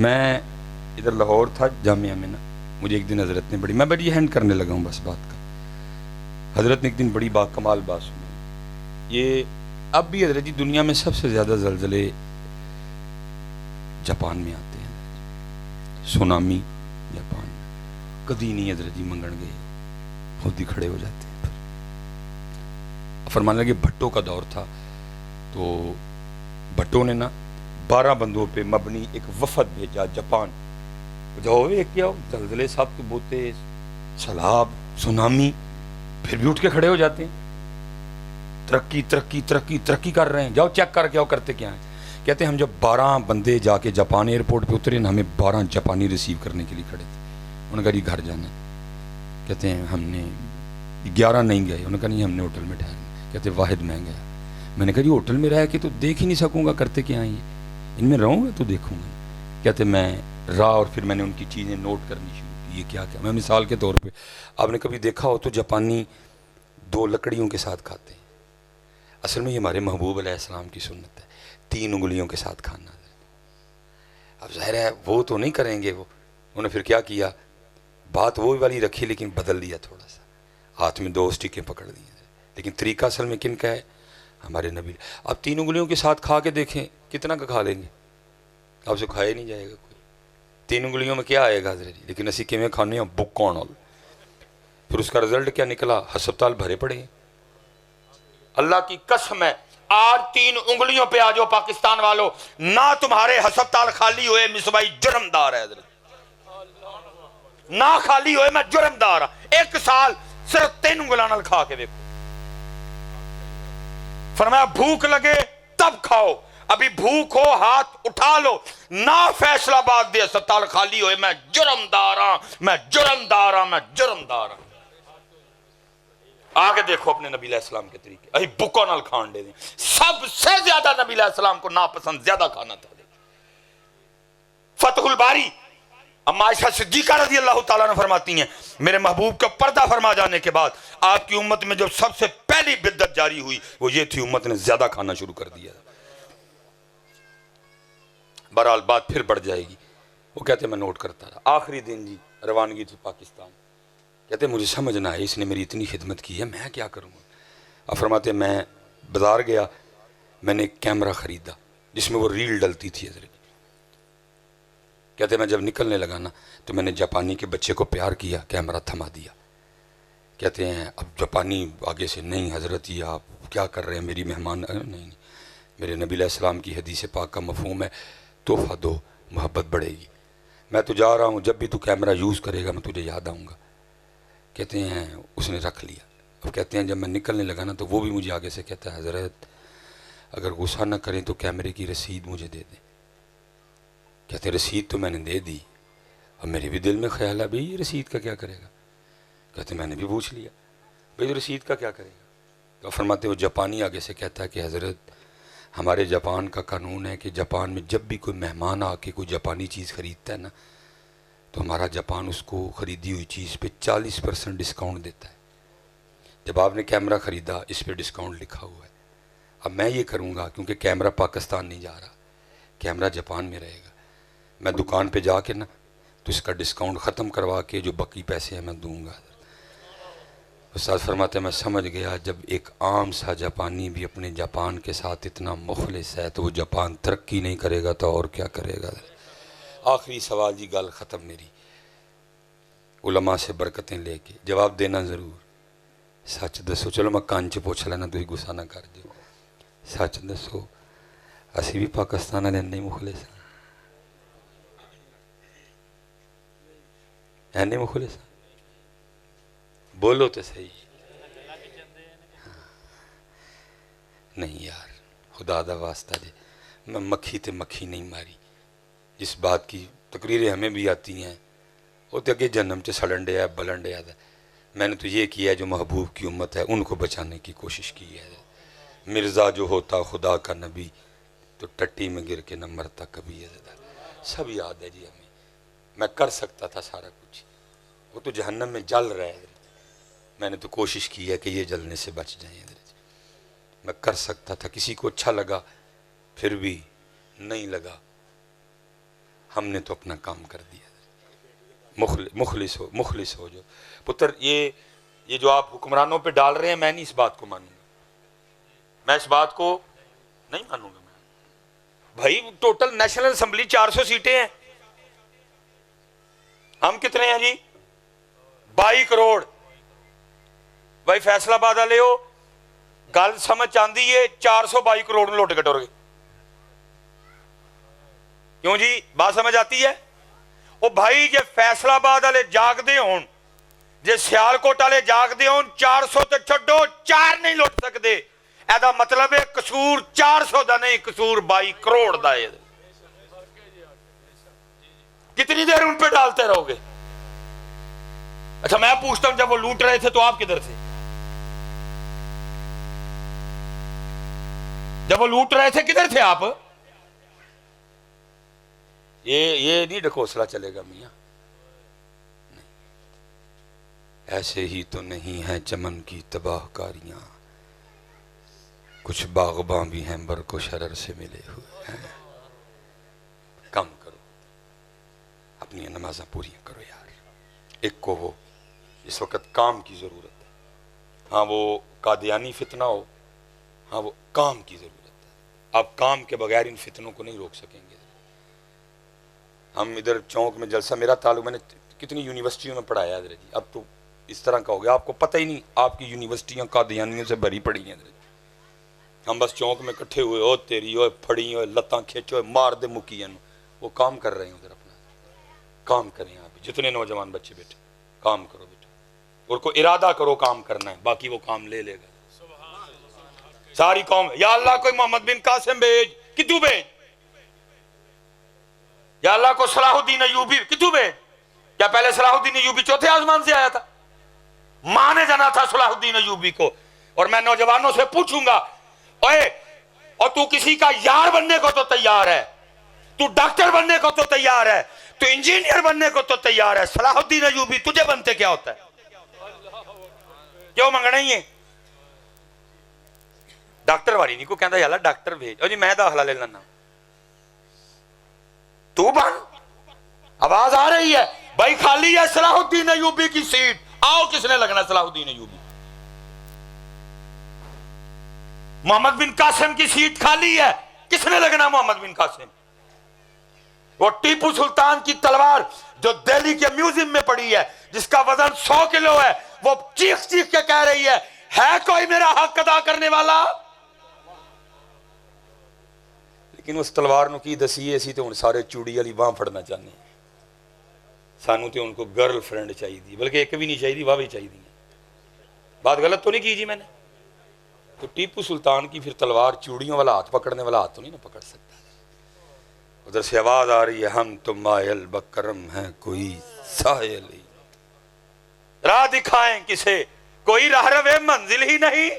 Speaker 1: میں ادھر لاہور تھا جامعہ میں نا، مجھے ایک دن حضرت نے بڑی، میں بڑی ہینڈ کرنے لگا ہوں بس بات کا، حضرت نے ایک دن بڑی با کمال بات سنی. یہ اب بھی حضرت جی دنیا میں سب سے زیادہ زلزلے جاپان میں آتے ہیں، سونامی جاپان میں. کدی نہیں حضرت جی منگن گئے، خود ہی کھڑے ہو جاتے ہیں. فرمانے لگے بھٹو کا دور تھا تو بھٹو نے نا 12 بندوں پہ مبنی ایک وفد بھیجا جاپان. جاؤ کیا زلزلے سب بوتے، سیلاب، سونامی، پھر بھی اٹھ کے کھڑے ہو جاتے ہیں. ترقی ترقی ترقی ترقی کر رہے ہیں، جاؤ چیک کر کے آؤ، کرتے کیا ہیں. کہتے ہیں ہم جب 12 بندے جا کے جاپان ایئرپورٹ پہ اترے نا، ہمیں 12 جاپانی ریسیو کرنے کے لیے کھڑے تھے. انہوں نے کہا جی گھر جانا ہے. کہتے ہیں ہم نے 11 نہیں گئے. انہوں نے کہا نہیں ہم نے ہوٹل میں ٹھہرنا. کہتے واحد میں گیا. میں نے کہا جی ہوٹل میں رہ کے تو دیکھ ہی نہیں سکوں گا، کرتے کیا ہیں ان میں رہوں گا تو دیکھوں گا. کہتے میں رہا اور پھر میں نے ان کی چیزیں نوٹ کرنی شروع کی. یہ کیا کیا، میں مثال کے طور پہ آپ نے کبھی دیکھا ہو تو جاپانی 2 لکڑیوں کے ساتھ کھاتے ہیں. اصل میں یہ ہمارے محبوب علیہ السلام کی سنت ہے، 3 انگلیوں کے ساتھ کھانا. اب ظاہر ہے وہ تو نہیں کریں گے. وہ انہوں نے پھر کیا کیا، بات وہ والی رکھی لیکن بدل دیا تھوڑا سا، ہاتھ میں 2 اسٹکیں پکڑ دی. لیکن طریقہ اصل میں کن کا ہے، ہمارے نبی. آپ 3 انگلیوں کے ساتھ کھا کے دیکھیں کتنا کا کھا لیں گے، آپ سے کھایا نہیں جائے گا کوئی. 3 انگلیوں میں کیا آئے گا حضرت جی، لیکن اسی کیویں کھانے ہیں بک کون ہو. پھر اس کا رزلٹ کیا نکلا، ہسپتال بھرے پڑے ہیں. اللہ کی قسم ہے آج 3 انگلیوں پہ آ جاؤ پاکستان والو، نہ تمہارے ہسپتال خالی ہوئے مصباحی جرم دار ہے حضرت، نہ خالی ہوئے میں جرم دار ہوں. 1 سال صرف 3 انگلیاں کھا کے دیکھو. فرمایا بھوک لگے تب کھاؤ، ابھی بھوک ہو ہاتھ اٹھا لو. نہ فیصلہ آباد دے ہسپتال خالی ہوئے میں جرم دار ہوں، میں جرم دار ہوں، میں جرم دار ہوں. آگے دیکھو اپنے نبی علیہ السلام کے طریقے، ابھی بکوں نال کھان دے دیں. سب سے زیادہ نبی علیہ السلام کو ناپسند زیادہ کھانا تھا. فتح الباری اما عائشہ صدیقہ رضی اللہ تعالیٰ نے فرماتی ہیں میرے محبوب کا پردہ فرما جانے کے بعد آپ کی امت میں جو سب سے پہلی بدعت جاری ہوئی وہ یہ تھی، امت نے زیادہ کھانا شروع کر دیا. بہرحال بات پھر بڑھ جائے گی. وہ کہتے میں نوٹ کرتا رہا. آخری دن جی روانگی تھی پاکستان. کہتے مجھے سمجھ نہ آئی اس نے میری اتنی خدمت کی ہے، میں کیا کروں گا. اب فرماتے میں بازار گیا، میں نے ایک کیمرہ خریدا جس میں وہ ریل ڈلتی تھی حضرت. کہتے میں جب نکلنے لگا نا تو میں نے جاپانی کے بچے کو پیار کیا، کیمرہ تھما دیا. کہتے ہیں اب جاپانی آگے سے نہیں حضرت یہ آپ کیا کر رہے ہیں، میری مہمان نہیں. میرے نبی علیہ السلام کی حدیث پاک کا مفہوم ہے تحفہ دو محبت بڑھے گی. میں تو جا رہا ہوں، جب بھی تو کیمرہ یوز کرے گا میں تجھے یاد آؤں گا. کہتے ہیں اس نے رکھ لیا. اب کہتے ہیں جب میں نکلنے لگا نا تو وہ بھی مجھے آگے سے کہتا ہے حضرت اگر غصہ نہ کریں تو کیمرے کی رسید مجھے دے دیں. کہتے رسید تو میں نے دے دی، اور میرے بھی دل میں خیال ہے بھئی یہ رسید کا کیا کرے گا. کہتے میں نے بھی پوچھ لیا بھئی رسید کا کیا کرے گا. تو فرماتے وہ جاپانی آگے سے کہتا ہے کہ حضرت ہمارے جاپان کا قانون ہے کہ جاپان میں جب بھی کوئی مہمان آ کے کوئی جاپانی چیز خریدتا ہے نا تو ہمارا جاپان اس کو خریدی ہوئی چیز پہ 40% ڈسکاؤنٹ دیتا ہے. جب آپ نے کیمرہ خریدا اس پہ ڈسکاؤنٹ لکھا ہوا ہے. اب میں یہ کروں گا کیونکہ کیمرہ پاکستان نہیں جا رہا، کیمرہ جاپان میں رہے گا. میں دکان پہ جا کے نا تو اس کا ڈسکاؤنٹ ختم کروا کے جو باقی پیسے ہیں میں دوں گا. استاد فرماتے ہیں میں سمجھ گیا جب ایک عام سا جاپانی بھی اپنے جاپان کے ساتھ اتنا مخلص ہے تو وہ جاپان ترقی نہیں کرے گا تو اور کیا کرے گا. آخری سوال جی گل ختم میری، علماء سے برکتیں لے کے جواب دینا ضرور. سچ دسو، چلو میں کان چ پوچھ لینا تھی غصہ نہ کر جو. سچ دسو اسی بھی پاکستان والے نہیں مخلص ہیں؟ نہیں مخلص بولو تو صحیح. نہیں یار خدا دا واسطہ جی میں مکھی تے مکھی نہیں ماری. جس بات کی تقریریں ہمیں بھی آتی ہیں وہ تو اگے جنم چ سڑن ڈیا بلن ڈیا. میں نے تو یہ کیا ہے جو محبوب کی امت ہے ان کو بچانے کی کوشش کی ہے. مرزا جو ہوتا خدا کا نبی تو ٹٹی میں گر کے نہ مرتا کبھی. سب یاد ہے جی ہمیں. میں کر سکتا تھا سارا کچھ، وہ تو جہنم میں جل رہا ہے. میں نے تو کوشش کی ہے کہ یہ جلنے سے بچ جائیں. میں کر سکتا تھا، کسی کو اچھا لگا پھر بھی نہیں لگا. ہم نے تو اپنا کام کر دیا. مخلص ہو جو پتر. یہ جو آپ حکمرانوں پہ ڈال رہے ہیں میں نہیں اس بات کو مانوں گا, میں اس بات کو نہیں مانوں گا. بھائی ٹوٹل نیشنل اسمبلی 400 سیٹیں ہیں, ہم کتنے ہیں جی؟ 22 کروڑ. بھائی فیصلہ آباد والے ہو, گل سمجھ آندی ہے, 422 کروڑ لوٹ کے ٹر گئے. کیوں جی بات سمجھ آتی ہے؟ وہ بھائی جے فیصلہ آباد والے جاگ دے ہون, جے سیالکوٹ والے جاگ دے ہون, 400 تے چھڈو 4 نہیں لوٹ سکتے. ایدا مطلب ہے قصور 400 دا نہیں, قصور 22 کروڑ دا ہے. کتنی دیر ان پہ ڈالتے رہو گے؟ اچھا میں پوچھتا ہوں, جب وہ لوٹ رہے تھے تو آپ کدھر تھے؟ جب وہ لوٹ رہے تھے کدھر تھے آپ؟ یہ نہیں ڈھکوسلا چلے گا میاں. ایسے ہی تو نہیں ہیں چمن کی تباہ کاریاں, کچھ باغباں بھی ہیں برق و شرر سے ملے ہوئے ہیں. کم کرو, اپنی نمازیں پوری کرو یار. ایک کو ہو, اس وقت کام کی ضرورت ہے. ہاں وہ قادیانی فتنہ ہو, ہاں وہ کام کی ضرورت ہے. آپ کام کے بغیر ان فتنوں کو نہیں روک سکیں گے. ہم ادھر چونک میں جلسہ, میرا تعلق, میں نے کتنی یونیورسٹیوں میں پڑھایا ہے. اب تو اس طرح کا ہو گیا, آپ کو پتہ ہی نہیں آپ کی یونیورسٹیاں قادیانیوں سے بھری پڑی ہیں. ہم بس چونک میں کٹھے ہوئے, او تیری اوے پھڑی ہوئے لتاں کھینچو مار دے مکیاں. وہ کام کر رہے ہیں ادھر, اپنا کام کریں. آپ جتنے نوجوان بچے بیٹھے کام کرو بیٹا, اور کو ارادہ کرو کام کرنا ہے, باقی وہ کام لے لے گا. ساری قوم یا اللہ کوئی محمد بن قاسم بھیج, کدو بھیج. یا اللہ کو صلاح الدین ایوبی کدو بھیج. کیا پہلے صلاح الدین ایوبی چوتھے آسمان سے آیا تھا؟ ماں نے جانا تھا صلاح الدین ایوبی کو. اور میں نوجوانوں سے پوچھوں گا, اوے اور تو کسی کا یار بننے کو تو تیار ہے, تو ڈاکٹر بننے کو تو تیار ہے, تو انجینئر بننے کو تو تیار ہے, صلاح الدین ایوبی تجھے بنتے کیا ہوتا ہے؟ کیوں منگنا ہی ہے؟ ڈاکٹر والی نہیں کو کہندا یا اللہ ڈاکٹر بھیج, او جی میں داخلہ لے لینا, تو بن. آواز آ رہی ہے بھائی, خالی ہے صلاح الدین ایوبی کی سیٹ, آؤ کس نے لگنا صلاح الدین ایوبی. محمد بن قاسم کی سیٹ خالی ہے, کس نے لگنا محمد بن قاسم. وہ ٹیپو سلطان کی تلوار جو دہلی کے میوزیم میں پڑی ہے, جس کا وزن 100 کلو ہے, وہ چیخ چیخ کے کہہ رہی ہے کوئی میرا حق ادا کرنے والا. لیکن اس تلوار نو کی دسی, اسی تو ہن سارے چوڑی والی باں پھڑنا چاہنے ہیں. سانو تو ان کو گرل فرینڈ چاہیے, بلکہ ایک بھی نہیں چاہیے, واہ بھی چاہیے. بات غلط تو نہیں کی جی میں نے؟ تو ٹیپو سلطان کی پھر تلوار چوڑیوں والا ہاتھ پکڑنے والا ہاتھ تو نہیں نہ پکڑ سکتا. ادھر سے آواز آ رہی ہے, ہم تو مائل بکرم ہیں کوئی سائل ہی, راہ دکھائیں کسے کوئی راہ روے منزل ہی نہیں,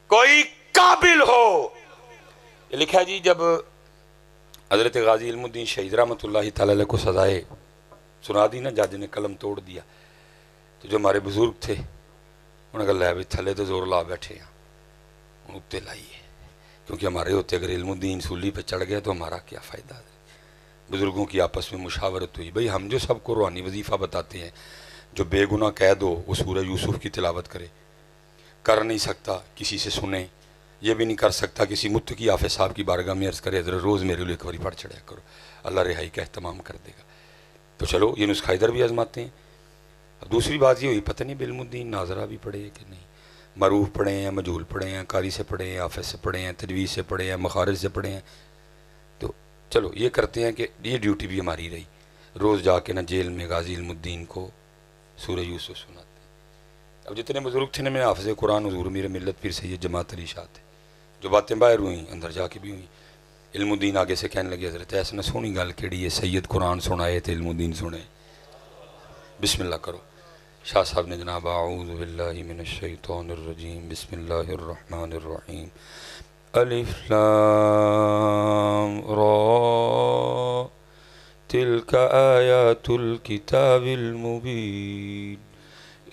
Speaker 1: کوئی قابل ہو. یہ لکھا ہے جی جب حضرت غازی علم الدین شہید رحمۃ اللہ تعالی علیہ کو سزائے سنا دی نا, جج نے قلم توڑ دیا, تو جو ہمارے بزرگ تھے انہوں نے کہا لے بھی تھلے تو زور لا بیٹھے ہیں, انہوں اتے لائیے, کیونکہ ہمارے ہوتے اگر علم الدین سولی پہ چڑھ گیا تو ہمارا کیا فائدہ. بزرگوں کی آپس میں مشاورت ہوئی, بھئی ہم جو سب کو روحانی وظیفہ بتاتے ہیں, جو بے گناہ قید ہو وہ سورہ یوسف کی تلاوت کرے, کر نہیں سکتا کسی سے سنے, یہ بھی نہیں کر سکتا کسی متقی حافظ صاحب کی بارگاہ میں عرض کرے حضرت روز میرے لیے ایک باری پڑھ چڑھا کرو, اللہ رہائی کا اہتمام کر دے گا. تو چلو یہ نسخہ ادھر بھی آزماتے ہیں. اب دوسری بات یہ ہوئی, پتہ نہیں علم الدین ناظرہ بھی پڑھے کہ نہیں, معروف پڑھے ہیں, مجہول پڑھے ہیں, قاری سے پڑھے ہیں, حافظ سے پڑھے ہیں, تجوید سے پڑھے ہیں, مخارج سے پڑھے ہیں. تو چلو یہ کرتے ہیں کہ یہ ڈیوٹی بھی ہماری رہی, روز جا کے نہ جیل میں غازی علم الدین کو سورہ یوسف سناتے ہیں. اب جتنے بزرگ تھے نا, میں حافظ قرآن حضور میر ملت پیر سید جماعت علی شاہ تھے, جو باتیں باہر ہوئیں اندر جا کے بھی ہوئیں. علم الدین آگے سے کہنے لگے حضرت ایسا نہ سونی گل کیڑی ہے, سید قرآن سنائے تھے علم الدین سنے. بسم اللہ کرو. شاہ صاحب نے جناب اعوذ باللہ من الشیطان الرجیم بسم اللہ الرحمن الرحیم الف لام را تلک آیات الکتاب المبین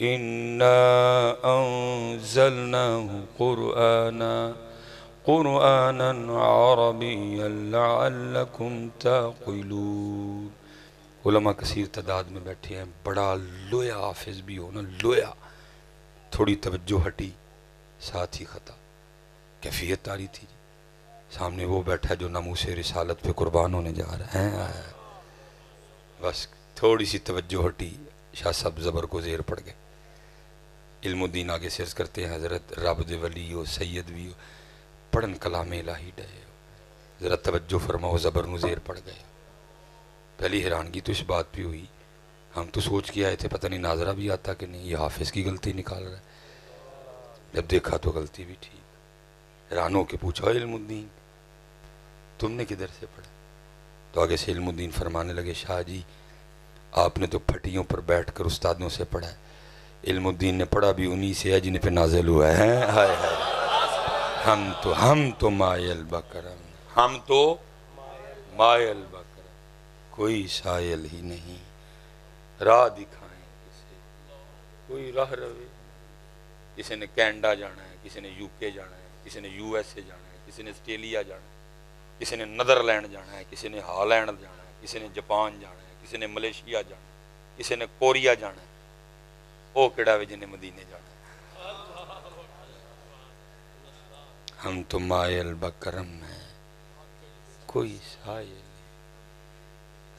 Speaker 1: انا انزلناه قرآنا قرآنا عربيا لعلكم تعقلون. علماء کثیر تعداد میں بیٹھے ہیں، بڑا لویا حافظ بھی ہو نا، لویا، تھوڑی توجہ ہٹی ساتھ ہی خطا. کیفیت آ رہی تھی، سامنے وہ بیٹھا جو ناموس رسالت پہ قربان ہونے جا رہا ہے، بس تھوڑی سی توجہ ہٹی، شاہ صاحب زبر کو زیر پڑ گئے. علم الدین آگے سے عرض کرتے ہیں حضرت رب دے ولی ہو، سید بھی ہو، پڑھن کلام الہی ڈے ہو، ذرا توجہ فرماؤ، زبر نو زیر پڑ گئے. پہلی حیرانگی تو اس بات پہ ہوئی، ہم تو سوچ کے آئے تھے پتہ نہیں ناظرہ بھی آتا کہ نہیں، یہ حافظ کی غلطی نکال رہا ہے. جب دیکھا تو غلطی بھی ٹھیک. حیران ہو کے پوچھا علم الدین تم نے کدھر سے پڑھا؟ تو آگے سے علم الدین فرمانے لگے شاہ جی آپ نے تو پھٹیوں پر بیٹھ کر استادوں سے پڑھا ہے، علم الدین نے پڑھا بھی انہی سے ہے جنہیں پہ نازل ہوا ہے. ہائے ہائے، ہم تو مائل بکرم، ہم تو مائل بکرم، کوئی سائل ہی نہیں. راہ دکھائیں کسے، کوئی راہ روے. کسی نے کینیڈا جانا ہے، کسی نے یو کے جانا ہے، کسی نے یو ایس اے جانا ہے، کسی نے آسٹریلیا جانا ہے، کسی نے نیدرلینڈ جانا ہے، کسی نے ہالینڈ جانا ہے، کسی نے جاپان جانا ہے، کسی نے ملیشیا جانا ہے، کسی نے کوریا جانا ہے. وہ کیڑا وے جنہیں مدینے جانا ہے. ہم تو مائل بکرم ہیں، کوئی سائل نہیں.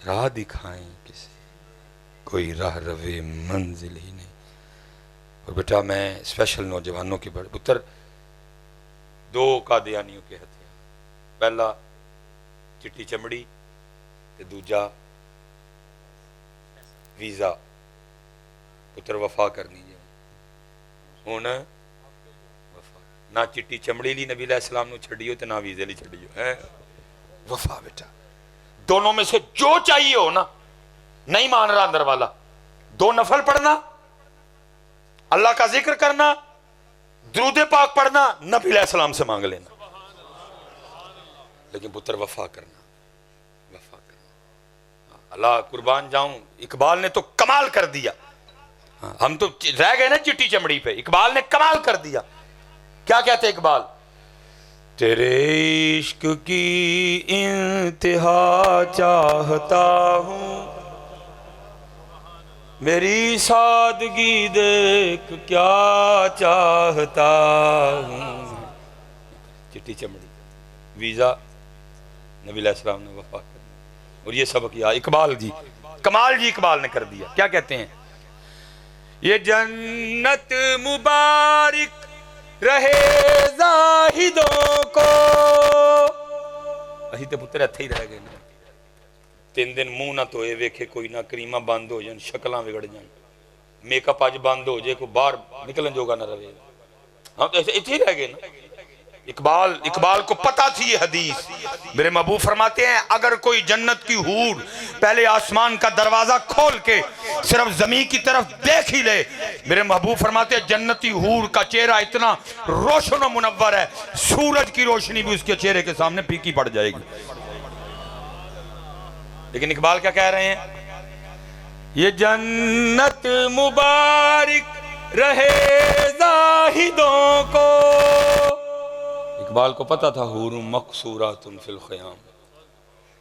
Speaker 1: راہ دکھائیں کسے، کوئی راہ روے منزل ہی نہیں. اور بیٹا میں اسپیشل نوجوانوں کے پتر دو قادیانیوں کے ہتھیار، پہلا چٹی چمڑی تے دوجا ویزا. پتر وفا کرنی جائے ہوں، وفا نہ چٹی چمڑی لی نبی علیہ السلام نو چھڑیو تے نہ ویزے لی چھڑیو ہے. وفا بیٹا دونوں میں سے جو چاہیے ہو نا. نہیں مان رہا اندر والا، 2 نفل پڑھنا، اللہ کا ذکر کرنا، درود پاک پڑھنا، نبی علیہ السلام سے مانگ لینا. لیکن پتر وفا کرنا، وفا کرنا. اللہ قربان جاؤں، اقبال نے تو کمال کر دیا. ہم تو رہ گئے نا چٹی چمڑی پہ، اقبال نے کمال کر دیا. کیا کہتے اقبال؟ تیرے عشق کی انتہا چاہتا ہوں، میری سادگی دیکھ کیا چاہتا ہوں. چٹی چمڑی، ویزا، نبی علیہ السلام نے وفا کر دی. اور یہ سبق یا اقبال جی کمال جی اقبال نے کر دیا. کیا کہتے ہیں؟ یہ جنت مبارک رہے زاہدوں کو. اسی تے پتر اتھے ہی رہ گئے نا. 3 دن منہ نہ دھوئے ویکھے کوئی نہ، کریمہ بند ہو جان، شکلاں بگڑ جان، میک اپ اج بند ہو جائے، کوئی باہر نکلن جوگا نہ رہے. ہم تو اتھے ہی رہ گئے نا. اقبال کو پتہ تھی یہ حدیث. میرے محبوب فرماتے ہیں اگر کوئی جنت کی حور پہلے آسمان کا دروازہ کھول کے صرف زمین کی طرف دیکھ ہی لے، میرے محبوب فرماتے ہیں جنتی حور کا چہرہ اتنا روشن و منور ہے، سورج کی روشنی بھی اس کے چہرے کے سامنے پھیکی پڑ جائے گی. لیکن اقبال کیا کہہ رہے ہیں؟ یہ جنت مبارک رہے زاہدوں کو. اقبال کو پتا تھا حور مقصورات فی الخیام.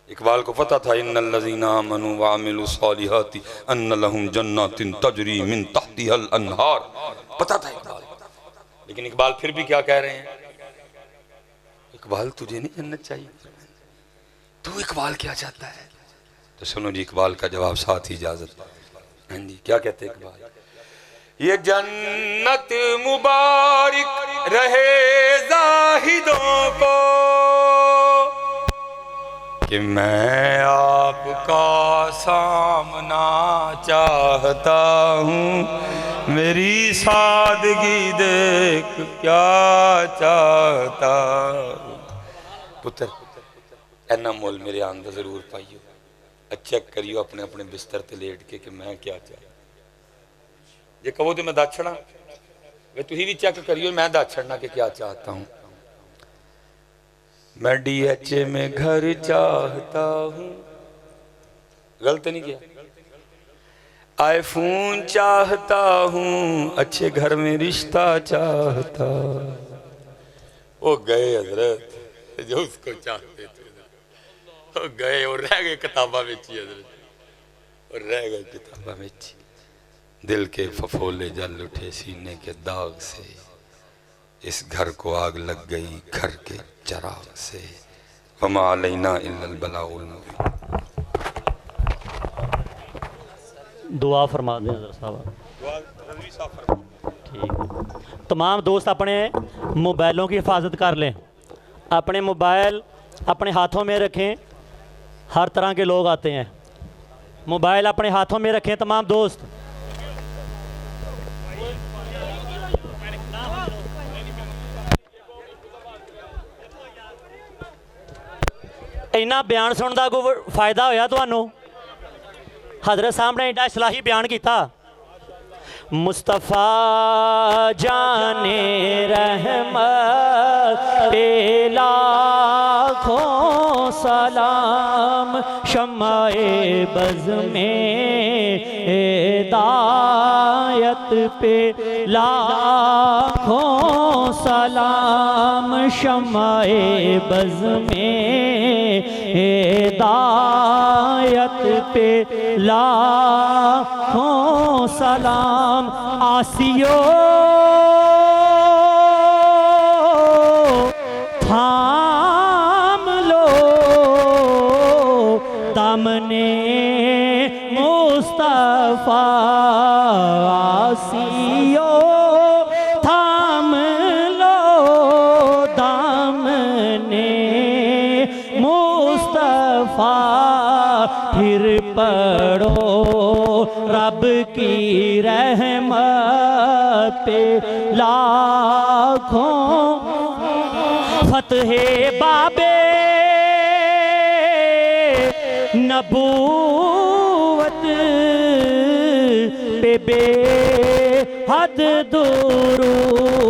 Speaker 1: اقبال کو پتا تھا ان الذین آمنوا وعملوا الصالحات ان لهم جنات تجری من تحتها الانہار. پتا تھا اقبال. لیکن اقبال پھر بھی کیا کہہ رہے ہیں؟ اقبال تجھے نہیں جنت چاہیے، تو اقبال کیا چاہتا ہے؟ تو سنو جی اقبال کا جواب ساتھ ہی اجازت. ہاں جی کیا کہتے ہیں اقبال؟ یہ جنت مبارک رہے زاہدوں کو کہ میں آپ کا سامنا چاہتا ہوں، میری سادگی دیکھ کیا چاہتا ہوں. پتر اینا مول میرے آندہ ضرور پائیو، چیک کریو اپنے اپنے بستر تے لیٹ کے کہ میں کیا چاہتا. یہ کہو تو میں دا چھڑا، وہ تو ہی بھی چیک کریو میں دا چھڑنا کہ کیا چاہتا ہوں. میں ڈی ایچ اے میں گھر چاہتا ہوں، غلط نہیں کیا. آئی فون چاہتا ہوں، اچھے گھر میں رشتہ چاہتا. وہ گئے حضرت جو اس کو چاہتے تھے، وہ گئے اور رہ گئے کتابہ میں چی حضرت، اور رہ گئے کتابہ میں چی. دل کے ففولے جل اٹھے سینے کے داغ سے، اس گھر کو آگ لگ گئی گھر کے چراغ سے. وما علینا الا البلاغ المبین.
Speaker 2: دعا فرما دیں حضرت صاحب. ٹھیک. تمام دوست اپنے موبائلوں کی حفاظت کر لیں، اپنے موبائل اپنے ہاتھوں میں رکھیں. ہر طرح کے لوگ آتے ہیں، موبائل اپنے ہاتھوں میں رکھیں تمام دوست. اینا بیان سن دا کوئی فائدہ ہویا تو انہوں حضرت صاحب نے ایڈا اصلاحی بیان کیتا. مصطفیٰ جان رحمت پہ لاکھوں سلام، شمع بز میں ہدایت پہ لاکھوں سلام، شمع بز میں ہدایت پہ لاکھوں سلام. آسیو تھام لو دامنے مصطفیٰ، آسیو تھام لو دامنے مصطفیٰ، پھر پڑھو رب کی رحمت پہ لاکھوں. فتح باب نبوت پہ بے حد درود